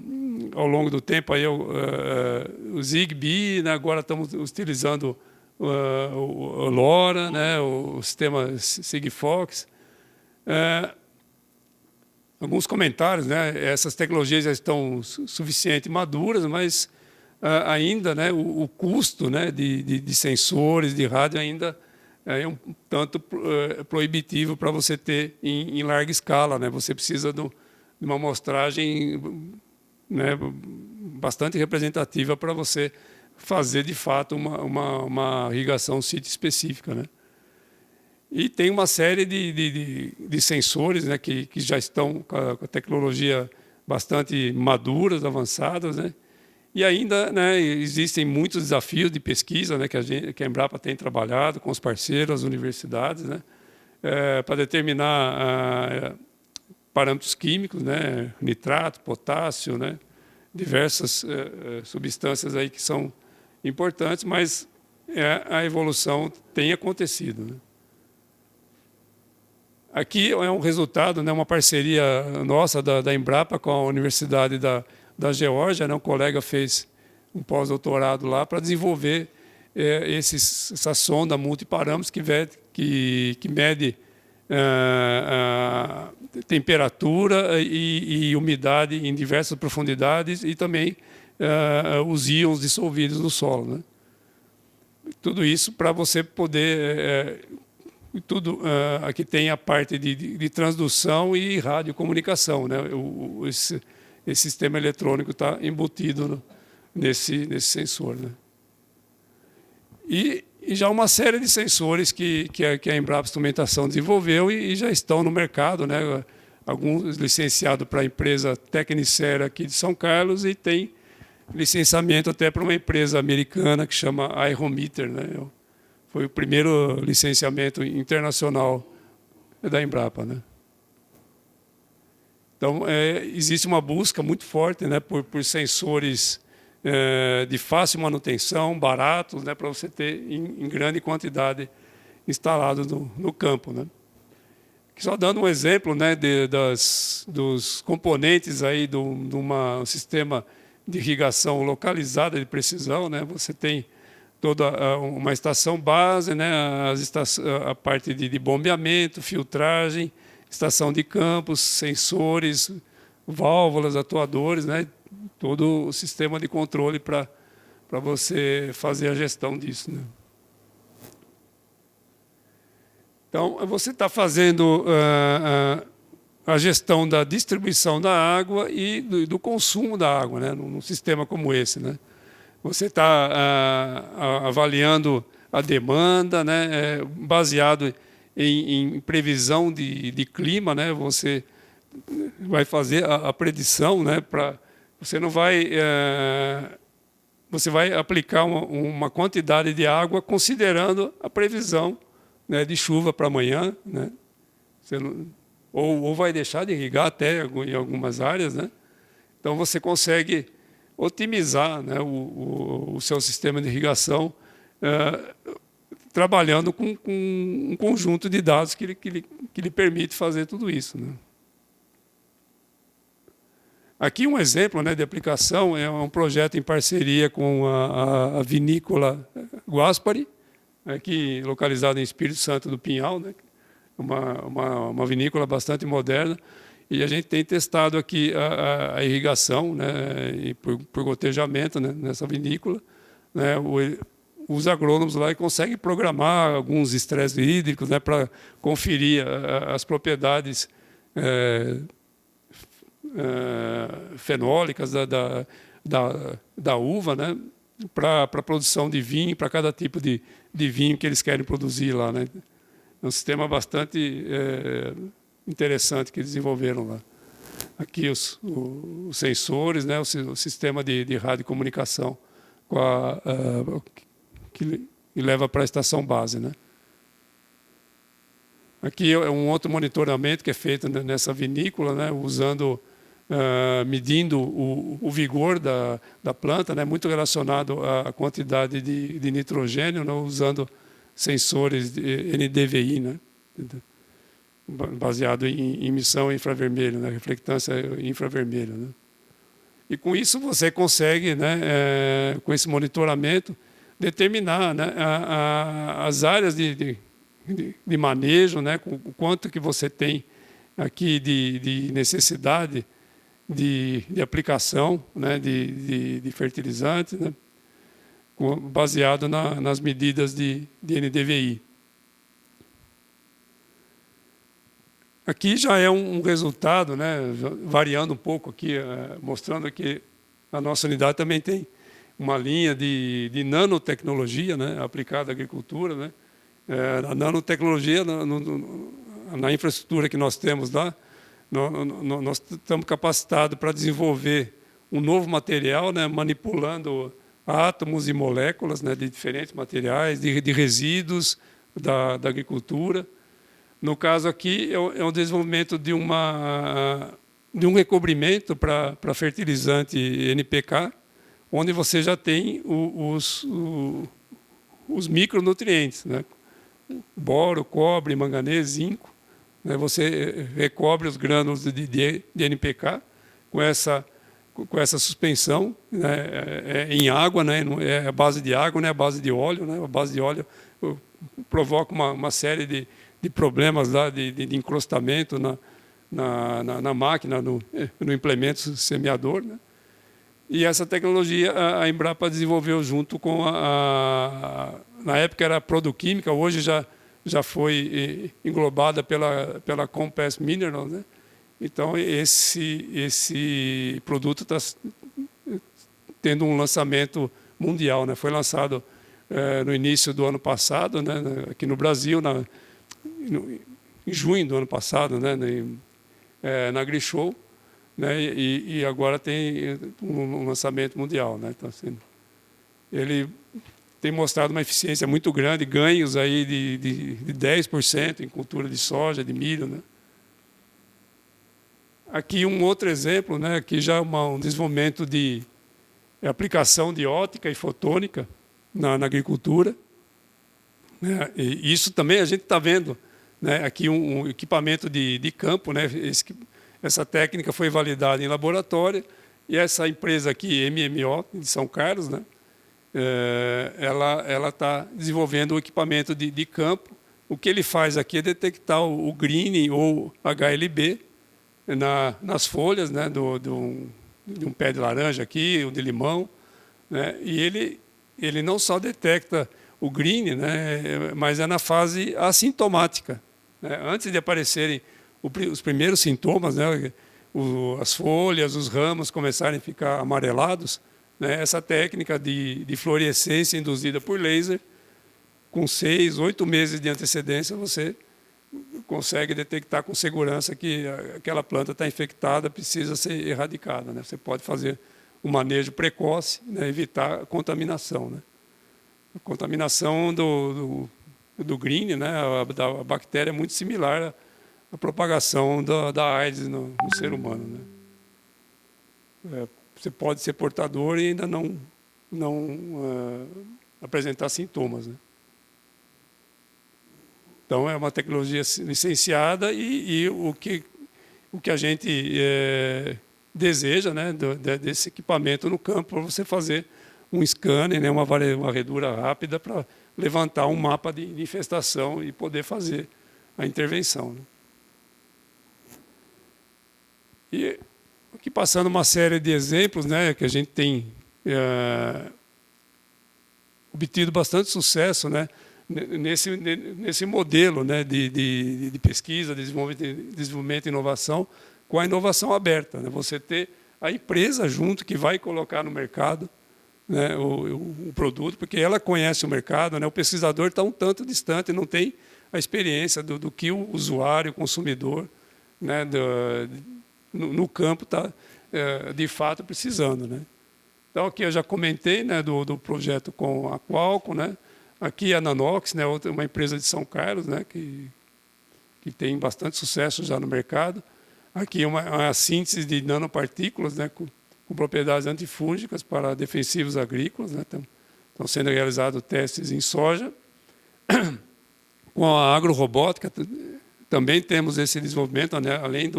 ao longo do tempo aí o Zigbee, né, agora estamos utilizando o LoRa, né, o sistema Sigfox. Alguns comentários, né, essas tecnologias já estão suficientemente maduras, mas ainda, né, o custo, né, de sensores, de rádio, ainda é um tanto proibitivo para você ter em larga escala, né? Você precisa de uma amostragem, né, bastante representativa para você fazer, de fato, uma irrigação sítio específica, né? E tem uma série de sensores, né, que já estão com a tecnologia bastante maduras, avançadas, né? E ainda, né, existem muitos desafios de pesquisa, né, que a Embrapa tem trabalhado com os parceiros, as universidades, né, para determinar parâmetros químicos, né, nitrato, potássio, né, diversas substâncias aí que são importantes, mas a evolução tem acontecido, né. Aqui é um resultado, né, uma parceria nossa da Embrapa com a Universidade da Geórgia, né? Um colega fez um pós-doutorado lá para desenvolver essa sonda multiparâmetros que mede temperatura e umidade em diversas profundidades e também os íons dissolvidos no solo, né? Tudo isso para você poder... aqui tem a parte de transdução e radiocomunicação, né? Esse sistema eletrônico está embutido nesse sensor, né? E já uma série de sensores que a Embrapa Instrumentação desenvolveu e já estão no mercado, né? Alguns licenciados para a empresa Tecnicera aqui de São Carlos e tem licenciamento até para uma empresa americana que chama Aerometer, né? Foi o primeiro licenciamento internacional da Embrapa, né? Então, existe uma busca muito forte, né, por sensores de fácil manutenção, baratos, né, para você ter em grande quantidade instalados no campo, né? Só dando um exemplo, né, dos componentes aí de um sistema de irrigação localizada de precisão, né? Você tem toda uma estação base, né, a parte de bombeamento, filtragem, estação de campos, sensores, válvulas, atuadores, né, todo o sistema de controle para você fazer a gestão disso, né. Então, você está fazendo a gestão da distribuição da água e do consumo da água, né, num sistema como esse, né. Você está avaliando a demanda, né, baseado em previsão de clima, né, você vai fazer a predição, né, você não vai você vai aplicar uma quantidade de água considerando a previsão, né, de chuva para amanhã, né, ou vai deixar de irrigar até em algumas áreas, né. Então você consegue otimizar, né, o seu sistema de irrigação, trabalhando com um conjunto de dados que lhe permite fazer tudo isso, né. Aqui um exemplo, né, de aplicação é um projeto em parceria com a vinícola Guaspari, aqui localizada em Espírito Santo do Pinhal, né, uma vinícola bastante moderna. E a gente tem testado aqui a irrigação, né, e por gotejamento, né, nessa vinícola, né, os agrônomos lá conseguem programar alguns estresses hídricos, né, para conferir as propriedades fenólicas da uva, né, para a produção de vinho, para cada tipo de vinho que eles querem produzir lá, né. É um sistema bastante interessante que desenvolveram lá. Aqui os sensores, né, o sistema de radiocomunicação que leva para a estação base, né. Aqui é um outro monitoramento que é feito nessa vinícola, né, medindo o vigor da planta, né, muito relacionado à quantidade de nitrogênio, né, usando sensores de NDVI, né, baseado em emissão infravermelho, né, reflectância infravermelha, né. E com isso você consegue, né, com esse monitoramento, determinar, né, as áreas de manejo, né, o quanto que você tem aqui de necessidade de aplicação, né, de fertilizantes, né, baseado nas medidas de NDVI. Aqui já é um resultado, né, variando um pouco aqui, mostrando que a nossa unidade também tem uma linha de nanotecnologia, né, aplicada à agricultura, né. A nanotecnologia, na infraestrutura que nós temos lá, nós estamos capacitados para desenvolver um novo material, né, manipulando átomos e moléculas, né, de diferentes materiais, de resíduos da agricultura. No caso aqui, é um desenvolvimento de um recobrimento para fertilizante NPK, onde você já tem os micronutrientes, né? Boro, cobre, manganês, zinco. Né? Você recobre os grânulos de NPK com essa suspensão, né? Em água, né? É a base de água, não é a base de óleo, né? A base de óleo provoca uma série de problemas lá de encrustamento na máquina, no implemento semeador, né? E essa tecnologia a Embrapa desenvolveu junto com na época era a Produquímica, hoje já foi englobada pela Compass Minerals, né? Então esse produto está tendo um lançamento mundial, né? Foi lançado no início do ano passado, né? Aqui no Brasil, em junho do ano passado, né? Na AgriShow, né? E agora tem um lançamento mundial, né? Então, assim, ele tem mostrado uma eficiência muito grande, ganhos aí de 10% em cultura de soja, de milho, né? Aqui um outro exemplo, né? Aqui já um desenvolvimento de aplicação de óptica e fotônica na agricultura, né? E isso também a gente está vendo, né? Aqui um equipamento de campo, né? Essa técnica foi validada em laboratório e essa empresa aqui, MMO, de São Carlos, né? ela está desenvolvendo um equipamento de campo. O que ele faz aqui é detectar o green ou HLB nas folhas, né, de um pé de laranja aqui, ou de limão, né, e ele não só detecta o green, né, mas é na fase assintomática, né, antes de aparecerem os primeiros sintomas, né, as folhas, os ramos começarem a ficar amarelados, né, essa técnica de fluorescência induzida por laser, com 6, 8 meses de antecedência, você consegue detectar com segurança que aquela planta está infectada, precisa ser erradicada, né? Você pode fazer um manejo precoce, né? Evitar a contaminação, né? A contaminação do green, né? Da bactéria é muito similar à propagação da AIDS no ser humano, né? Você pode ser portador e ainda não apresentar sintomas, né? Então, é uma tecnologia licenciada e o que a gente deseja, né, desse equipamento no campo, para você fazer um scanner, né, uma varredura rápida para levantar um mapa de infestação e poder fazer a intervenção, né? E aqui passando uma série de exemplos, né, que a gente tem obtido bastante sucesso, né, nesse modelo, né, de pesquisa, desenvolvimento e inovação, com a inovação aberta, né? Você ter a empresa junto que vai colocar no mercado, né, o produto, porque ela conhece o mercado, né? O pesquisador está um tanto distante, não tem a experiência do que o usuário, o consumidor, né, no campo está de fato precisando, né? Então aqui eu já comentei, né, do projeto com a Qualcomm, né? Aqui a Nanox, né, uma empresa de São Carlos, né, que tem bastante sucesso já no mercado. Aqui uma síntese de nanopartículas, né, com propriedades antifúngicas para defensivos agrícolas, né? Estão sendo realizados testes em soja. Com a agrorobótica também temos esse desenvolvimento, né, além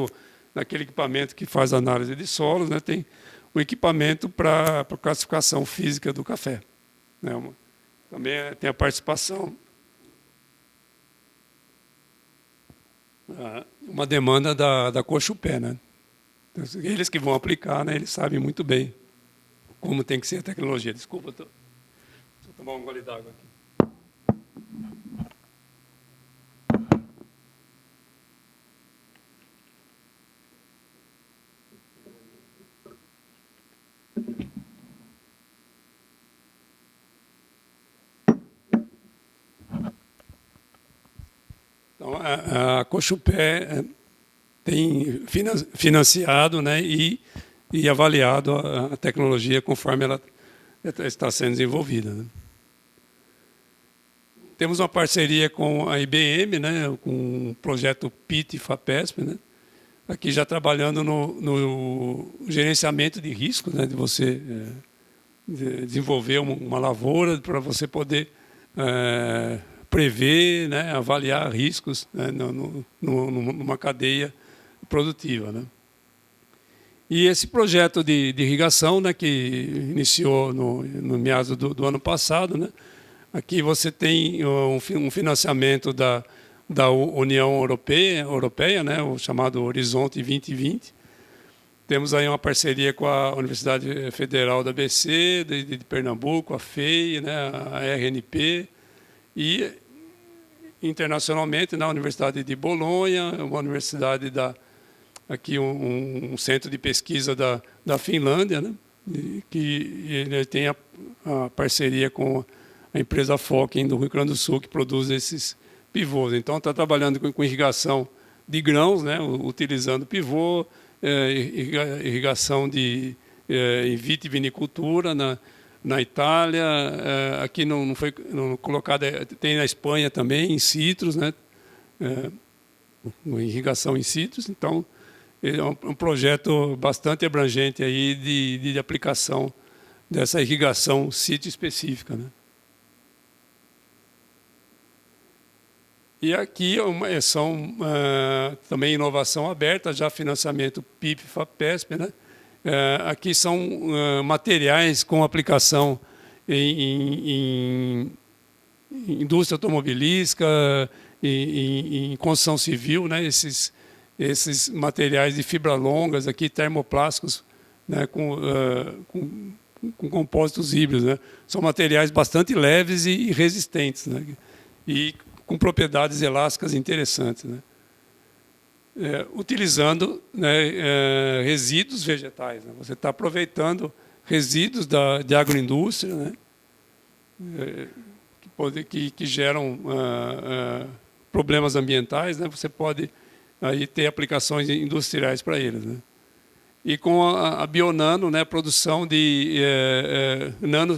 daquele equipamento que faz análise de solos, né, tem um equipamento para classificação física do café, né? Também tem a participação, uma demanda da Cochupé, né? Eles que vão aplicar, né, eles sabem muito bem como tem que ser a tecnologia. Desculpa, deixa eu tomar um gole d'água aqui. Então, a Cochupé tem financiado, né, e avaliado a tecnologia conforme ela está sendo desenvolvida, né? Temos uma parceria com a IBM, né, com o projeto PIT-FAPESP, né, aqui já trabalhando no gerenciamento de riscos, né, de você desenvolver uma lavoura para você poder prever, né, avaliar riscos, né, numa cadeia produtiva, né? E esse projeto de irrigação, né, que iniciou no meados do ano passado, né, aqui você tem um financiamento da União Europeia, né, o chamado Horizonte 2020. Temos aí uma parceria com a Universidade Federal da ABC, de Pernambuco, a FEI, né, a RNP, e internacionalmente na Universidade de Bolonha, uma universidade aqui um centro de pesquisa da Finlândia, né, que ele tem a parceria com a empresa Fokken do Rio Grande do Sul, que produz esses pivôs. Então está trabalhando com irrigação de grãos, né, utilizando pivô, irrigação em vitivinicultura na Itália, aqui não foi colocada, tem na Espanha também, em citros, né? Irrigação em citros. Então, é um projeto bastante abrangente aí de aplicação dessa irrigação sítio específica, né? E aqui são também inovação aberta, já financiamento PIP-FAPESP, né? Aqui são materiais com aplicação em indústria automobilística, em construção civil, né? Esses materiais de fibra longas aqui, termoplásticos, né? com compósitos híbridos, né? São materiais bastante leves e resistentes, né? E com propriedades elásticas interessantes, né? Utilizando, né, resíduos vegetais, né? Você está aproveitando resíduos de agroindústria, né? Que geram problemas ambientais, né? Você pode aí ter aplicações industriais para eles, né? E com a Bionano, né, produção de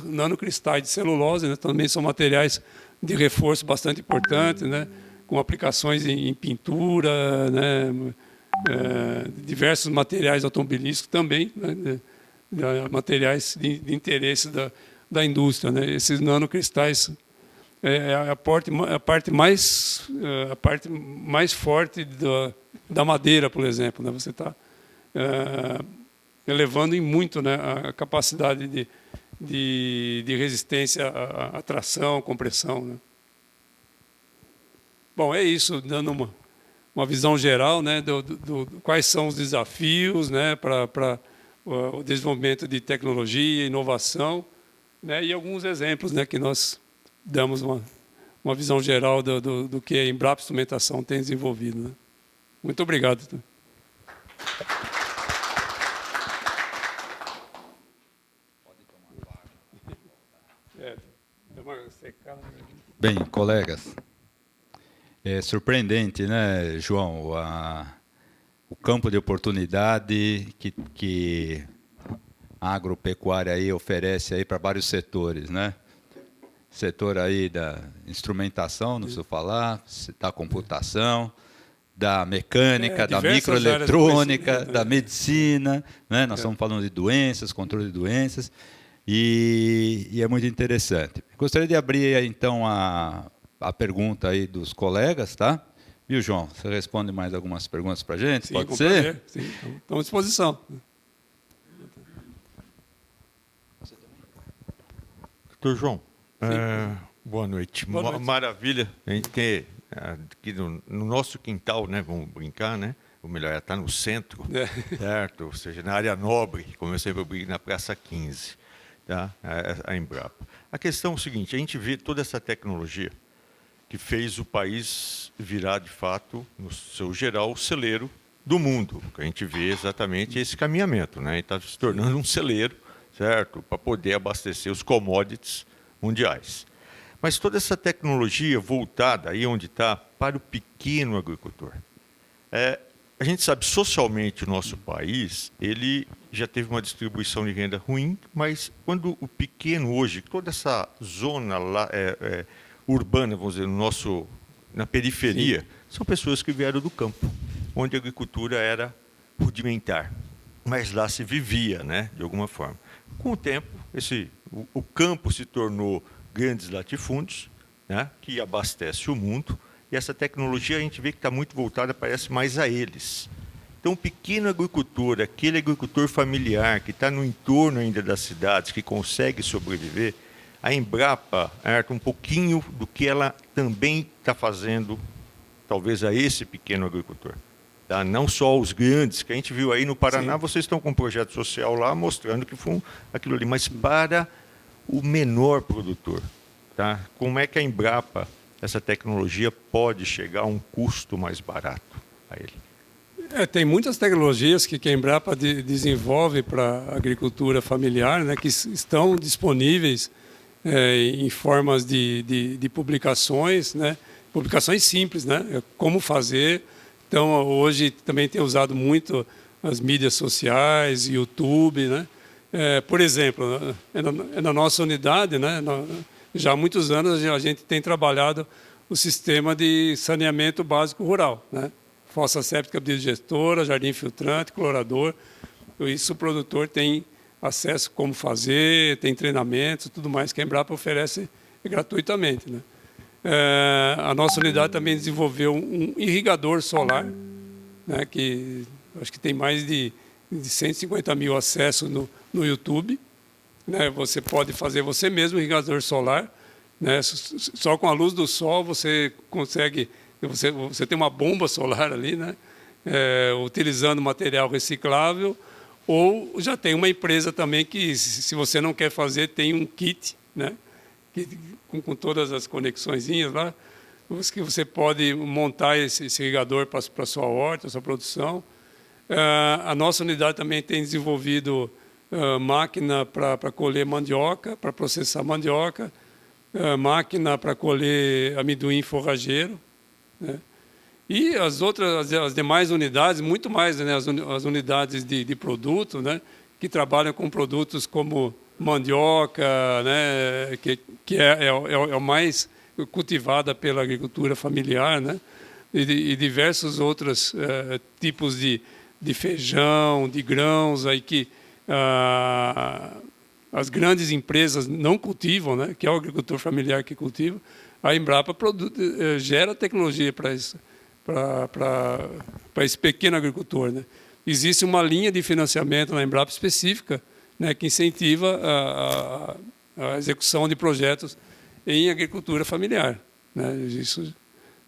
nanocristais de celulose, né? Também são materiais de reforço bastante importantes, né? Com aplicações em pintura, né? Diversos materiais automobilísticos também, né? Materiais de interesse da indústria, né? Esses nanocristais a parte mais forte da madeira, por exemplo, né? Você está elevando em muito, né, a capacidade de resistência à tração, compressão, né? Bom, é isso, dando uma visão geral, né, do quais são os desafios, né, para o desenvolvimento de tecnologia, inovação, né, e alguns exemplos, né, que nós damos uma visão geral do que a Embrapa Instrumentação tem desenvolvido, né? Muito obrigado. Bem, colegas, é surpreendente, né, João, o campo de oportunidade que a agropecuária aí oferece aí para vários setores, né? Setor aí da instrumentação, não preciso falar, da computação, da mecânica, da microeletrônica, da medicina, né? Nós estamos falando de doenças, controle de doenças, e é muito interessante. Gostaria de abrir então a pergunta aí dos colegas, tá? Viu, João? Você responde mais algumas perguntas para a gente? Sim, pode ser? Sim, estamos à disposição. Doutor João, boa noite. Boa noite. Maravilha a gente ter aqui no nosso quintal, né? Vamos brincar, né? Ou melhor, está no centro, certo? Ou seja, na área nobre, como eu sempre brinco, na Praça 15, tá? A Embrapa. A questão é o seguinte: a gente vê toda essa tecnologia que fez o país virar, de fato, no seu geral, o celeiro do mundo. A gente vê exatamente esse caminhamento, né? Está se tornando um celeiro, certo? Para poder abastecer os commodities mundiais. Mas toda essa tecnologia voltada aí onde está para o pequeno agricultor. A gente sabe, socialmente, o nosso país, ele já teve uma distribuição de renda ruim, mas quando o pequeno hoje, toda essa zona lá, urbana, vamos dizer, na periferia, sim, são pessoas que vieram do campo, onde a agricultura era rudimentar, mas lá se vivia, né, de alguma forma. Com o tempo, o campo se tornou grandes latifúndios, né, que abastece o mundo, e essa tecnologia a gente vê que está muito voltada, parece mais a eles. Então, o pequeno agricultor, aquele agricultor familiar que está no entorno ainda das cidades, que consegue sobreviver, a Embrapa um pouquinho do que ela também está fazendo, talvez, a esse pequeno agricultor. Tá? Não só os grandes, que a gente viu aí no Paraná, sim, vocês estão com um projeto social lá mostrando que foi aquilo ali, mas para o menor produtor. Tá? Como é que a Embrapa, essa tecnologia, pode chegar a um custo mais barato a ele? Tem muitas tecnologias que a Embrapa desenvolve para a agricultura familiar, né, que estão disponíveis em formas de publicações, né, publicações simples, né, como fazer. Então, hoje também tem usado muito as mídias sociais, YouTube, né? Por exemplo, na nossa unidade, né, já há muitos anos a gente tem trabalhado o sistema de saneamento básico rural, né? Fossa séptica biodigestora, jardim filtrante, clorador. Isso o produtor tem acesso a como fazer, tem treinamentos, tudo mais que a Embrapa oferece gratuitamente, né? A nossa unidade também desenvolveu um irrigador solar, né, que acho que tem mais de 150 mil acessos no YouTube, né? Você pode fazer você mesmo irrigador solar, né? Só com a luz do sol você consegue, você tem uma bomba solar ali, né? Utilizando material reciclável, ou já tem uma empresa também que, se você não quer fazer, tem um kit, né? Com todas as conexõezinhas lá, que você pode montar esse irrigador para a sua horta, a sua produção. A nossa unidade também tem desenvolvido máquina para colher mandioca, para processar mandioca, máquina para colher amendoim forrageiro, né? E as demais unidades, muito mais, né? As unidades de produto, né? Que trabalham com produtos como mandioca, né? Que é o mais cultivada pela agricultura familiar, né? E diversos outros tipos de feijão, de grãos, aí que as grandes empresas não cultivam, né? Que é o agricultor familiar que cultiva. A Embrapa gera tecnologia para isso, para esse pequeno agricultor, né? Existe uma linha de financiamento na Embrapa específica, né? Que incentiva a execução de projetos em agricultura familiar, né? Isso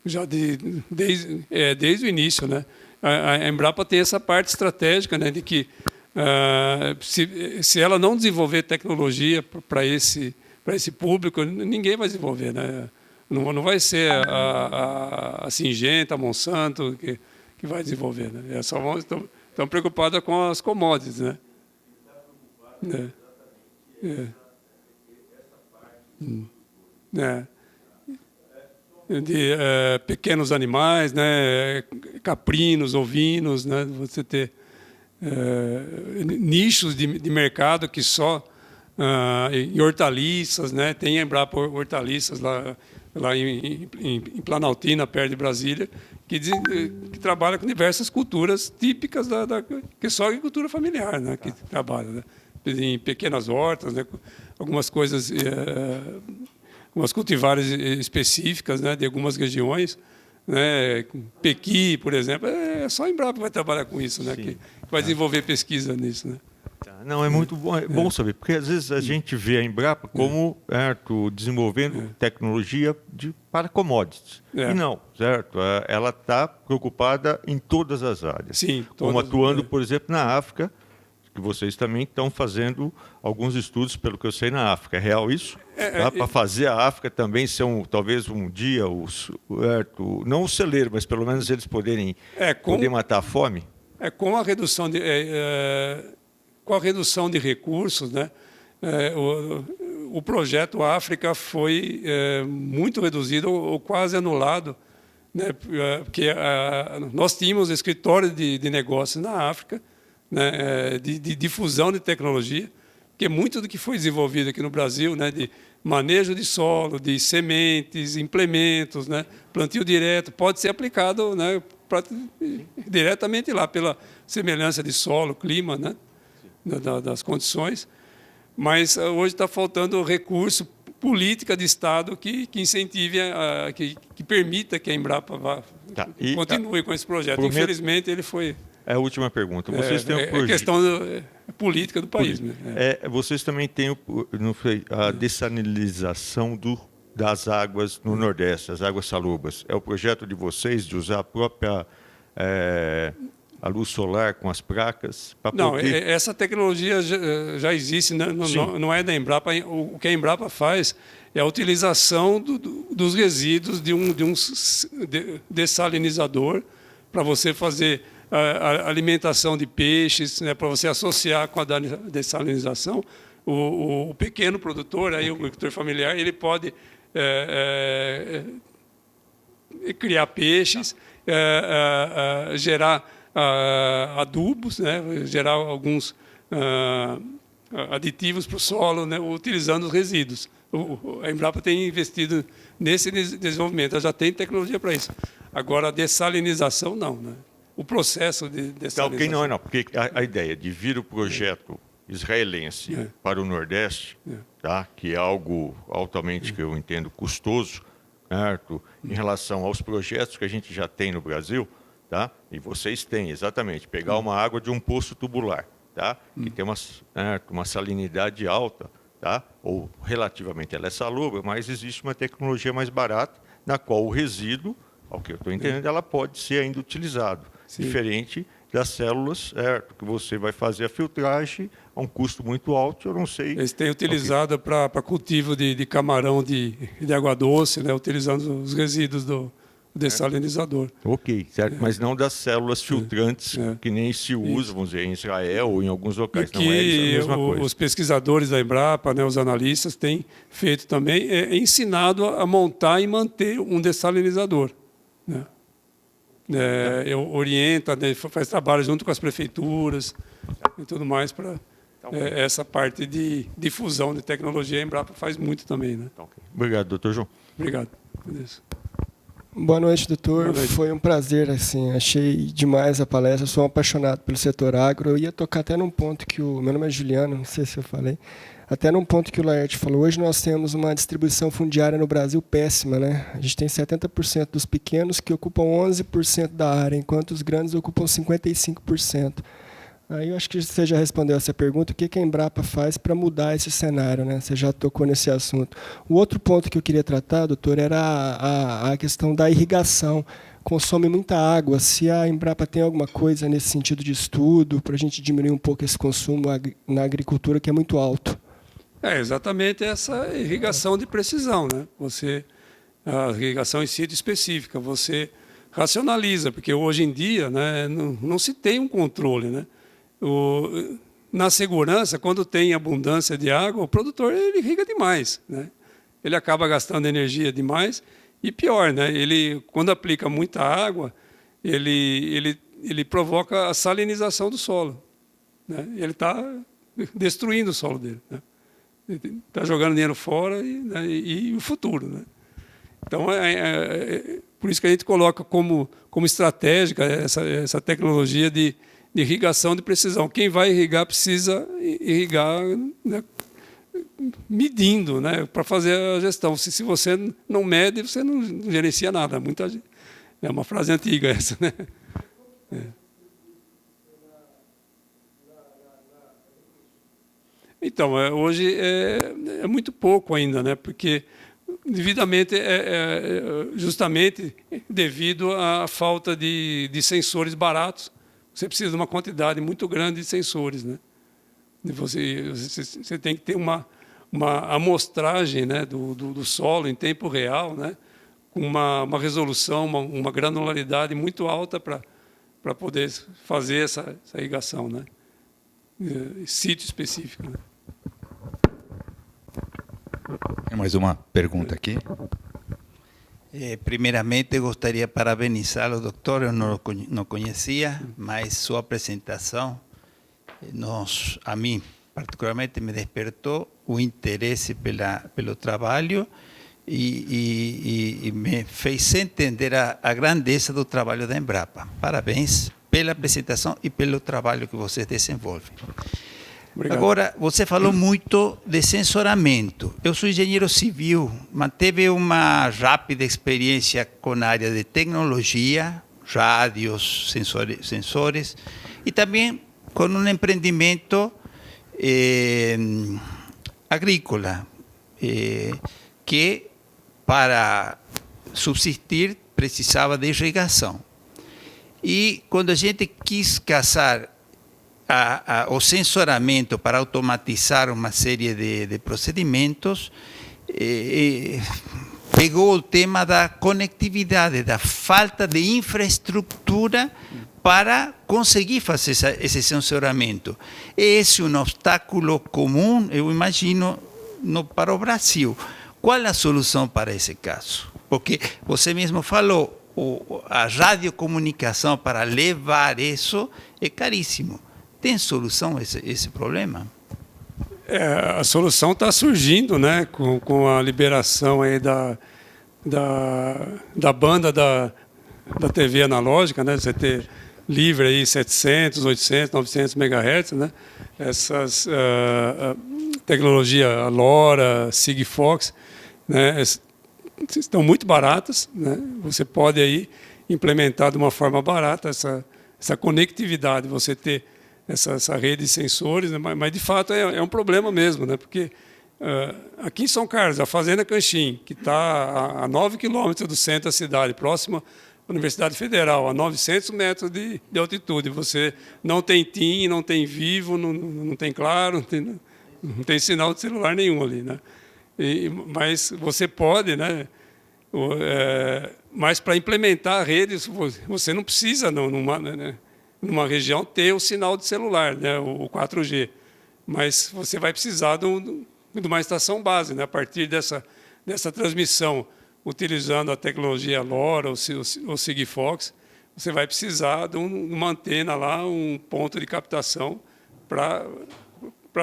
já desde o início, né? A Embrapa tem essa parte estratégica, né? De que se ela não desenvolver tecnologia para esse público, ninguém vai desenvolver, né? Não vai ser a Syngenta, a Monsanto que vai desenvolver, né? Estão preocupadas com as commodities, né? De pequenos animais, né? Caprinos, ovinos, né? Você ter nichos de mercado que só em hortaliças, né? Tem a Embrapa Hortaliças lá em Planaltina, perto de Brasília, que trabalha com diversas culturas típicas que é só agricultura familiar, né? Que trabalha, né? Em pequenas hortas, né? Algumas coisas, algumas cultivares específicas, né? De algumas regiões, né? Pequi, por exemplo, só a Embrapa vai trabalhar com isso, né? Que vai desenvolver pesquisa nisso, né? Não, é muito bom, bom saber, porque às vezes a gente vê a Embrapa como desenvolvendo tecnologia para commodities. E não, certo? Ela está preocupada em todas as áreas. Sim, como atuando, por exemplo, na África, que vocês também estão fazendo alguns estudos, pelo que eu sei, na África. É real isso? Para fazer a África também ser talvez um dia, não o celeiro, mas pelo menos eles poder matar a fome? Com a redução de recursos, né? O projeto África foi muito reduzido ou quase anulado, né? Porque nós tínhamos escritórios de negócios na África, né? De difusão de tecnologia, porque muito do que foi desenvolvido aqui no Brasil, né? De manejo de solo, de sementes, implementos, né? Plantio direto, pode ser aplicado, né? Diretamente lá, pela semelhança de solo, clima, né? Das condições, mas hoje está faltando recurso, política de Estado que incentive, que permita que a Embrapa continue com esse projeto. Infelizmente, ele foi... É a última pergunta. Vocês têm é questão política do país. Né? Vocês também têm a dessalinização das águas no Nordeste, as águas salobras. É o projeto de vocês de usar a própria... a luz solar com as placas? Não, essa tecnologia já existe, não é da Embrapa. O que a Embrapa faz é a utilização dos resíduos de um dessalinizador para você fazer a alimentação de peixes, né, para você associar com a dessalinização. O pequeno produtor, aí, o agricultor familiar, ele pode criar peixes, gerar adubos, né? Gerar alguns aditivos para o solo, né? Utilizando os resíduos. A Embrapa tem investido nesse desenvolvimento, ela já tem tecnologia para isso. Agora, a dessalinização, não. Né? O processo de dessalinização... Não, porque a ideia de vir o projeto israelense para o Nordeste, tá? Que é algo altamente, que eu entendo, custoso, certo? Em relação aos projetos que a gente já tem no Brasil, tá? E vocês têm, exatamente, pegar uma água de um poço tubular, tá? Que tem uma salinidade alta, tá? Ou relativamente ela é salubre, mas existe uma tecnologia mais barata, na qual o resíduo, ao que eu estou entendendo, ela pode ser ainda utilizado. Sim. Diferente das células, que você vai fazer a filtragem a um custo muito alto, eu não sei... Eles têm utilizado para cultivo de camarão de água doce, né? Utilizando os resíduos do dessalinizador. Ok, certo, mas não das células filtrantes que nem se usam, vamos dizer, em Israel ou em alguns locais. Não é a mesma coisa. Os pesquisadores da Embrapa, né, os analistas, têm feito também, ensinado a montar e manter um dessalinizador. Né? Orienta, né, faz trabalho junto com as prefeituras e tudo mais para essa parte de difusão de tecnologia. A Embrapa faz muito também. Né? Obrigado, doutor João. Obrigado. Boa noite, doutor. Boa noite. Foi um prazer, assim, achei demais a palestra. Sou um apaixonado pelo setor agro. Eu ia tocar até num ponto que meu nome é Juliano, não sei se eu falei, até num ponto que o Laerte falou. Hoje nós temos uma distribuição fundiária no Brasil péssima, né? A gente tem 70% dos pequenos que ocupam 11% da área, enquanto os grandes ocupam 55%. Aí eu acho que você já respondeu essa pergunta, o que a Embrapa faz para mudar esse cenário, né? Você já tocou nesse assunto. O outro ponto que eu queria tratar, doutor, era a questão da irrigação. Consome muita água. Se a Embrapa tem alguma coisa nesse sentido de estudo, para a gente diminuir um pouco esse consumo na agricultura, que é muito alto. Exatamente essa irrigação de precisão, né? A irrigação em sítio específica, você racionaliza, porque hoje em dia, né, não se tem um controle, né? Na segurança, quando tem abundância de água, o produtor ele irriga demais, né? Ele acaba gastando energia demais e pior, né? Ele, quando aplica muita água, ele provoca a salinização do solo, né? Ele está destruindo o solo dele, né? Está jogando dinheiro fora e o futuro, né? Então, por isso que a gente coloca como estratégica essa tecnologia de irrigação de precisão. Quem vai irrigar precisa irrigar, né, medindo, né, para fazer a gestão. Se você não mede, você não gerencia nada. É uma frase antiga essa, né? Então, hoje é muito pouco ainda, né? Porque devidamente justamente devido à falta de sensores baratos. Você precisa de uma quantidade muito grande de sensores, né? Você tem que ter uma amostragem, né, do solo em tempo real, né, com uma resolução, uma granularidade muito alta para poder fazer essa irrigação, né? Sítio específico. Né? Tem mais uma pergunta aqui. Primeiramente, gostaria de parabenizá-lo, doutor. Eu não conhecia, mas sua apresentação, a mim, particularmente, me despertou o interesse pelo trabalho e me fez entender a grandeza do trabalho da Embrapa. Parabéns pela apresentação e pelo trabalho que vocês desenvolvem. Obrigado. Agora, você falou muito de sensoramento. Eu sou engenheiro civil, manteve uma rápida experiência com a área de tecnologia, rádios, sensores, e também com um empreendimento agrícola, que para subsistir precisava de irrigação. E quando a gente quis casar o sensoramento para automatizar uma série de procedimentos, pegou o tema da conectividade, da falta de infraestrutura para conseguir fazer esse sensoramento. Esse é um obstáculo comum, eu imagino, para o Brasil. Qual a solução para esse caso? Porque você mesmo falou, a radiocomunicação para levar isso é caríssimo. Tem solução esse problema? A solução está surgindo, né, com a liberação aí da banda da TV analógica, né, você ter livre aí 700, 800, 900 MHz, né, essas tecnologia LoRa, Sigfox, né, estão muito baratas, né, você pode aí implementar de uma forma barata essa conectividade, você ter essa rede de sensores, né? Mas de fato é um problema mesmo, né? Porque aqui em São Carlos, a Fazenda Canchim, que está a 9 quilômetros do centro da cidade, próxima à Universidade Federal, a 900 metros de altitude, você não tem TIM, não tem Vivo, não tem Claro, não tem sinal de celular nenhum ali, né? Mas você pode, né? Mas para implementar a rede, você não precisa, numa região, ter o sinal de celular, né? O 4G. Mas você vai precisar de uma estação base, né? A partir dessa transmissão, utilizando a tecnologia LoRa ou Sigfox, você vai precisar de uma antena lá, um ponto de captação para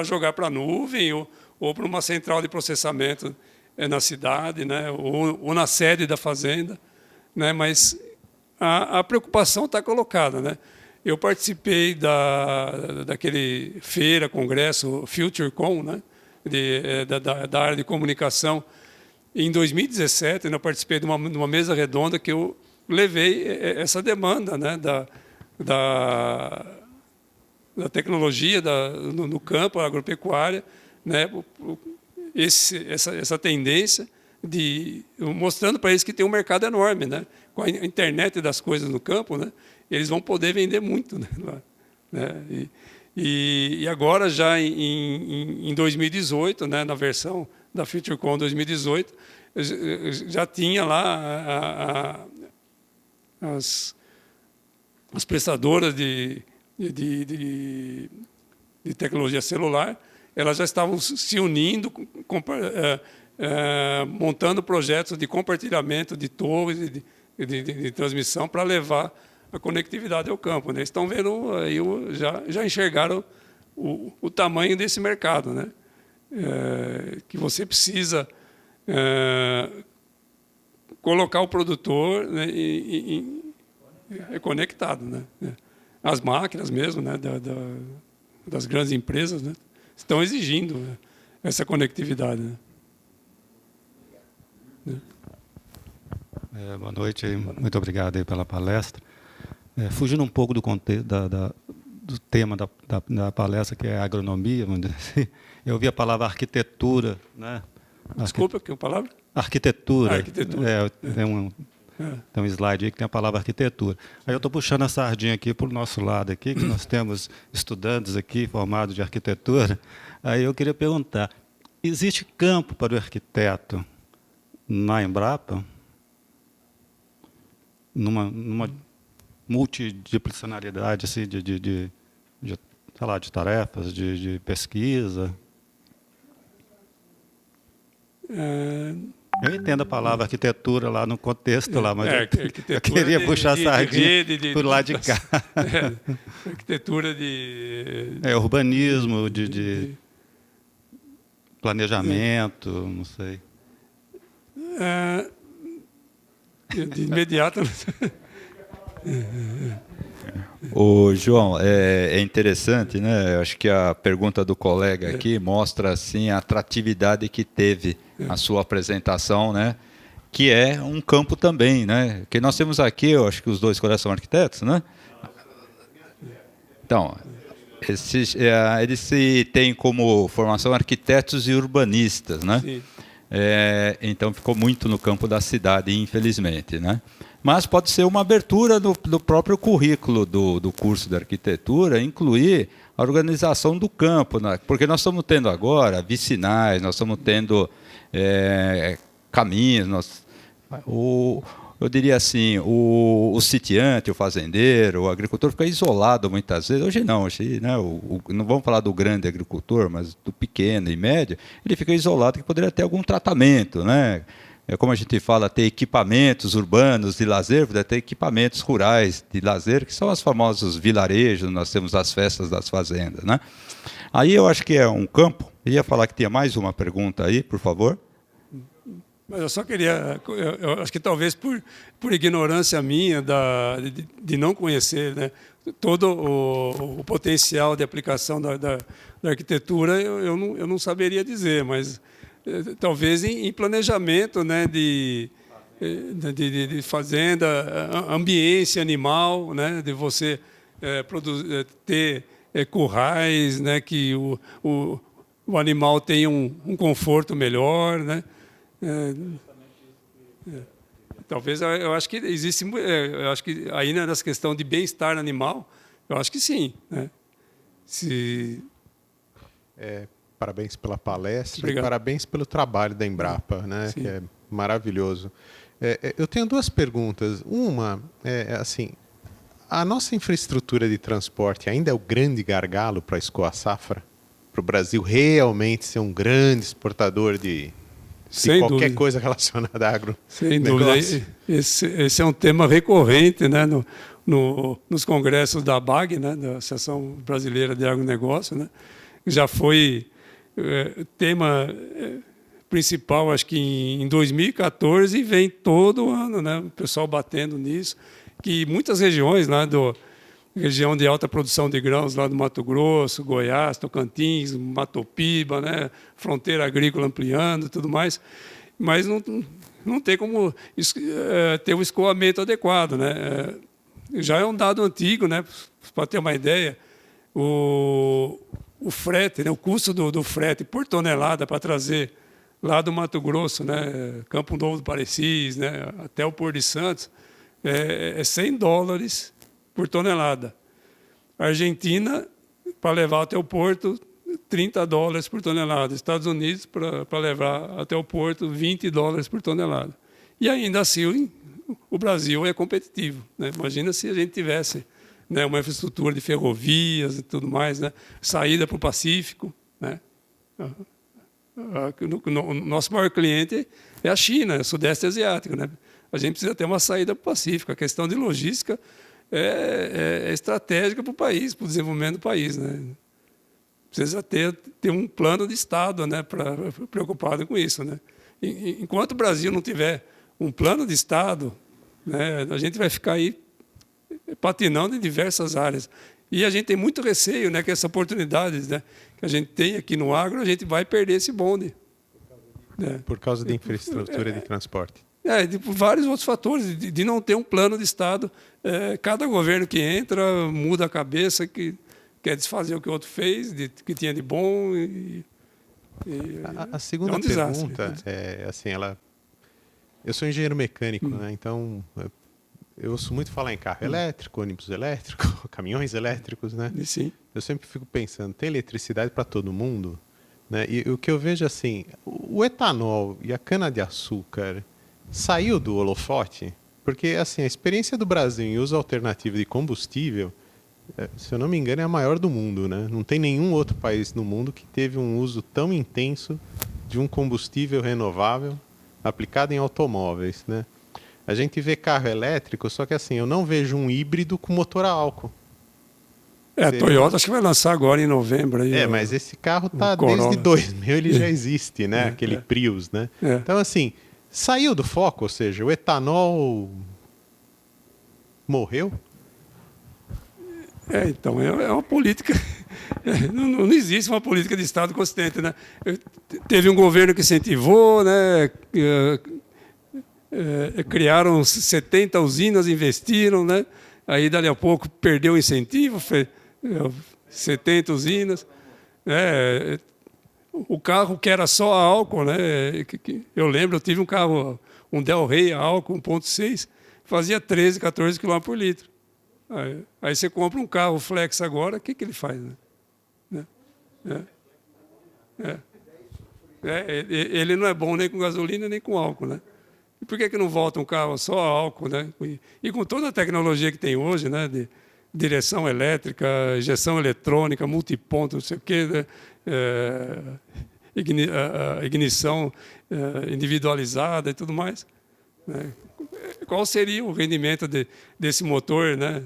jogar para a nuvem ou para uma central de processamento na cidade, né? ou na sede da fazenda, né? Mas a preocupação está colocada, né? Eu participei daquele congresso FutureCon, né? Da área de comunicação. Em 2017, eu participei de uma mesa redonda que eu levei essa demanda, né? da tecnologia no campo agropecuária, né? Essa tendência mostrando para eles que tem um mercado enorme, né? Com a internet das coisas no campo, né? Eles vão poder vender muito, né? E agora, já em 2018, né, na versão da FutureCon 2018, já tinha lá as prestadoras de tecnologia celular, elas já estavam se unindo, montando projetos de compartilhamento de torres de transmissão para levar a conectividade ao campo, né? Estão vendo aí, já enxergaram o tamanho desse mercado, né? Que você precisa colocar o produtor, né, conectado, né? As máquinas mesmo, né, das grandes empresas, né, estão exigindo, né, essa conectividade, né? Boa noite, muito obrigado aí pela palestra. Fugindo um pouco do contexto do tema da palestra, que é a agronomia, vamos dizer assim, eu ouvi a palavra arquitetura, né? Desculpa, que palavra? Arquitetura. Arquitetura. Tem um slide aí que tem a palavra arquitetura. Aí eu estou puxando a sardinha aqui para o nosso lado aqui, que nós temos estudantes aqui formados de arquitetura. Aí eu queria perguntar, existe campo para o arquiteto na Embrapa? Numa multidisciplinaridade assim, sei lá, de tarefas, de pesquisa? Eu entendo a palavra arquitetura lá no contexto, lá, mas eu queria puxar a sardinha por lá de cá. Arquitetura de... urbanismo, de planejamento, não sei. De imediato... Ô, João, é interessante, né? Eu acho que a pergunta do colega aqui mostra assim a atratividade que teve a sua apresentação, né? Que é um campo também, né? Que nós temos aqui, eu acho que os dois colegas são arquitetos, né? Então, eles têm como formação arquitetos e urbanistas, né? Sim. Então ficou muito no campo da cidade, infelizmente, né? Mas pode ser uma abertura do próprio currículo do curso de arquitetura, incluir a organização do campo, né? Porque nós estamos tendo agora vicinais, nós estamos tendo caminhos, eu diria assim, o sitiante, o fazendeiro, o agricultor fica isolado muitas vezes. Hoje não, né, não vamos falar do grande agricultor, mas do pequeno e médio, ele fica isolado, que poderia ter algum tratamento, né? Como a gente fala, ter equipamentos urbanos de lazer, poderia ter equipamentos rurais de lazer, que são os famosos vilarejos, nós temos as festas das fazendas, né? Aí eu acho que é um campo. Eu ia falar que tinha mais uma pergunta aí, por favor. Mas eu só queria, eu acho que talvez por ignorância minha de não conhecer, né, todo o potencial de aplicação da arquitetura, eu não saberia dizer, mas talvez em planejamento, né, de fazenda, ambiência animal, né, de você ter currais, né, que o animal tenha um conforto melhor, né? Talvez, eu acho que existe, eu acho que aí nessa questão de bem-estar animal, eu acho que sim, né? Parabéns pela palestra. Obrigado. E parabéns pelo trabalho da Embrapa, né? Sim. Que é maravilhoso. Eu tenho duas perguntas. Uma é assim: a nossa infraestrutura de transporte ainda é o grande gargalo para escoar a safra? Para o Brasil realmente ser um grande exportador de qualquer dúvida. coisa relacionada a agro? Sem dúvida. Esse é um tema recorrente, né, nos congressos da ABAG, né, da Associação Brasileira de Agronegócio, né? Já foi tema principal, acho que em 2014, e vem todo ano, né, o pessoal batendo nisso, que muitas regiões lá região de alta produção de grãos lá do Mato Grosso, Goiás, Tocantins, Matopiba, né, fronteira agrícola ampliando, tudo mais, mas não tem como ter um escoamento adequado, né? Já é um dado antigo, né, para ter uma ideia, o frete, né, o custo do frete por tonelada para trazer lá do Mato Grosso, né, Campo Novo do Parecis, né, até o Porto de Santos, é $100 por tonelada. A Argentina, para levar até o porto, $30 por tonelada. Estados Unidos, para levar até o porto, $20 por tonelada. E ainda assim, o Brasil é competitivo, né? Imagina se a gente tivesse, né, uma infraestrutura de ferrovias e tudo mais, né, saída para o Pacífico, né? O nosso maior cliente é a China, é o Sudeste Asiático, né? A gente precisa ter uma saída para o Pacífico. A questão de logística é estratégica para o país, para o desenvolvimento do país, né? Precisa ter um plano de Estado, né, preocupado com isso, né? Enquanto o Brasil não tiver um plano de Estado, né, a gente vai ficar aí patinando em diversas áreas. E a gente tem muito receio, né, que essa oportunidade, né, que a gente tem aqui no agro, a gente vai perder esse bonde. Por causa da infraestrutura de transporte. De vários outros fatores, de não ter um plano de Estado. Cada governo que entra muda a cabeça, que quer desfazer o que o outro fez, que tinha de bom. A segunda pergunta é assim, eu sou engenheiro mecânico, né? Então eu ouço muito falar em carro elétrico, ônibus elétrico, caminhões elétricos, né? Sim. Eu sempre fico pensando, tem eletricidade para todo mundo, né? E o que eu vejo assim, o etanol e a cana-de-açúcar saiu do holofote, porque assim, a experiência do Brasil em uso alternativo de combustível, se eu não me engano, é a maior do mundo, né? Não tem nenhum outro país no mundo que teve um uso tão intenso de um combustível renovável aplicado em automóveis, né? A gente vê carro elétrico, só que assim, eu não vejo um híbrido com motor a álcool. A Toyota acho que vai lançar agora em novembro. Aí, mas esse carro está desde 2000, ele já existe, né? Aquele Prius, né? Então, assim, saiu do foco, ou seja, o etanol morreu? Então, é uma política... Não existe uma política de Estado consistente, né? Teve um governo que incentivou, né? Criaram 70 usinas, investiram, né? Aí, dali a pouco, perdeu o incentivo, 70 usinas. O carro que era só a álcool, né? Eu lembro, eu tive um carro, um Del Rey a álcool 1.6, fazia 13, 14 km por litro. Aí você compra um carro flex agora, o que ele faz? Né? Ele não é bom nem com gasolina, nem com álcool, né? E por que não volta um carro só a álcool, né? E com toda a tecnologia que tem hoje, né? De direção elétrica, injeção eletrônica, multiponto, não sei o quê, né? Ignição individualizada e tudo mais, né? Qual seria o rendimento desse motor, né,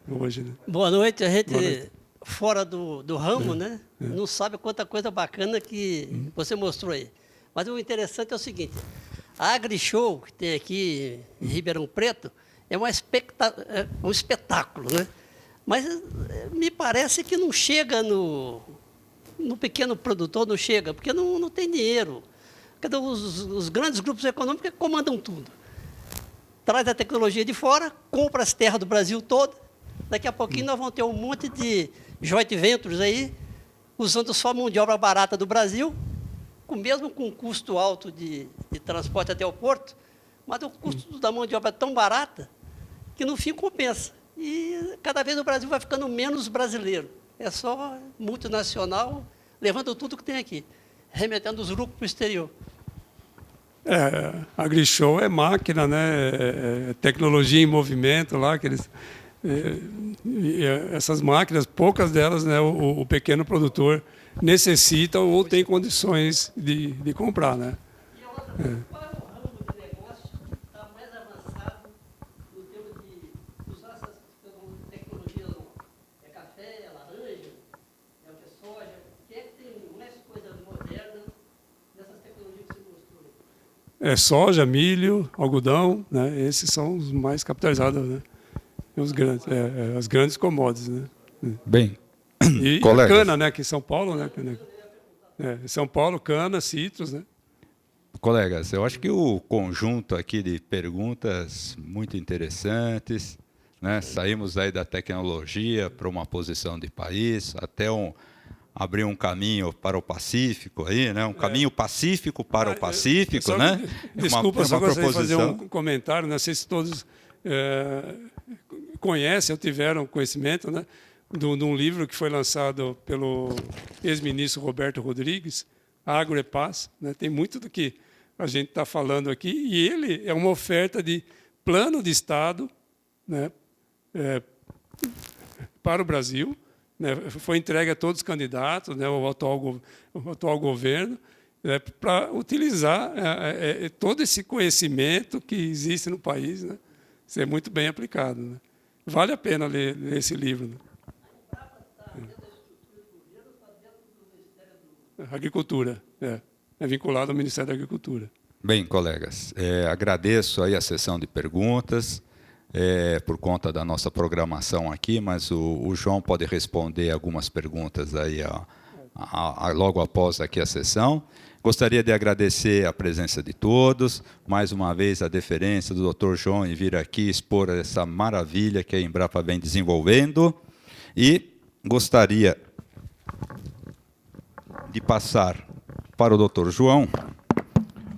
hoje? Né? Boa noite. A gente, fora do ramo, né, não sabe quanta coisa bacana que você mostrou aí. Mas o interessante é o seguinte, a AgriShow, que tem aqui em Ribeirão Preto, é um espetáculo, né? Mas me parece que não chega no pequeno produtor, não chega, porque não tem dinheiro. Os grandes grupos econômicos comandam tudo. Traz a tecnologia de fora, compra as terras do Brasil todo. Daqui a pouquinho nós vamos ter um monte de joint ventures aí, usando só mão de obra barata do Brasil, mesmo com custo alto de transporte até o porto, mas o custo da mão de obra é tão barata que no fim compensa. E cada vez o Brasil vai ficando menos brasileiro. É só multinacional, levando tudo que tem aqui, remetendo os lucros para o exterior. A AgriShow é máquina, né? É tecnologia em movimento lá, que eles, essas máquinas, poucas delas, né, o pequeno produtor necessita ou tem condições de comprar, né? E a outra, qual é o ramo de negócio que está mais avançado no termo de usar essas tecnologias? É café, é laranja, é o que é soja? O que é que tem mais coisa moderna nessas tecnologias que você mostrou aí? É soja, milho, algodão, né? Esses são os mais capitalizados, né? Os grandes, as grandes commodities, né? Bem, e a cana, né? Aqui em São Paulo, né? São Paulo, cana, citros, né? Colegas, eu acho que o conjunto aqui de perguntas muito interessantes, né? Saímos aí da tecnologia para uma posição de país, até abrir um caminho para o Pacífico aí, né? Um caminho pacífico para o Pacífico, né? Desculpa, só gostaria de fazer um comentário, não sei se todos conhecem ou tiveram conhecimento, né? De um livro que foi lançado pelo ex-ministro Roberto Rodrigues, Agro é Paz, né? Tem muito do que a gente está falando aqui, e ele é uma oferta de plano de Estado, né? Para o Brasil, né? Foi entregue a todos os candidatos, né? O atual governo, né? Para utilizar todo esse conhecimento que existe no país, né? Ser muito bem aplicado, né? Vale a pena ler esse livro, né? Agricultura, é vinculado ao Ministério da Agricultura. Bem, colegas, agradeço aí a sessão de perguntas por conta da nossa programação aqui, mas o João pode responder algumas perguntas aí logo após aqui a sessão. Gostaria de agradecer a presença de todos, mais uma vez a deferência do Dr. João em vir aqui expor essa maravilha que a Embrapa vem desenvolvendo, e gostaria de passar para o Dr. João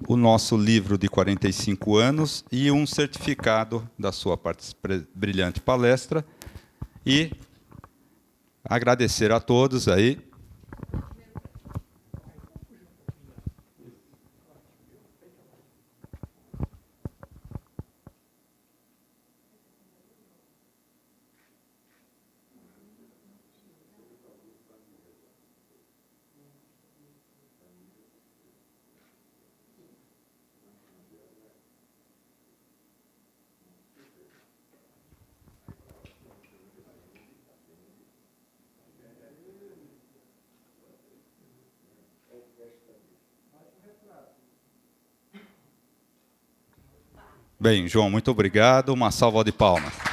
o nosso livro de 45 anos e um certificado da sua brilhante palestra, e agradecer a todos aí. Bem, João, muito obrigado. Uma salva de palmas.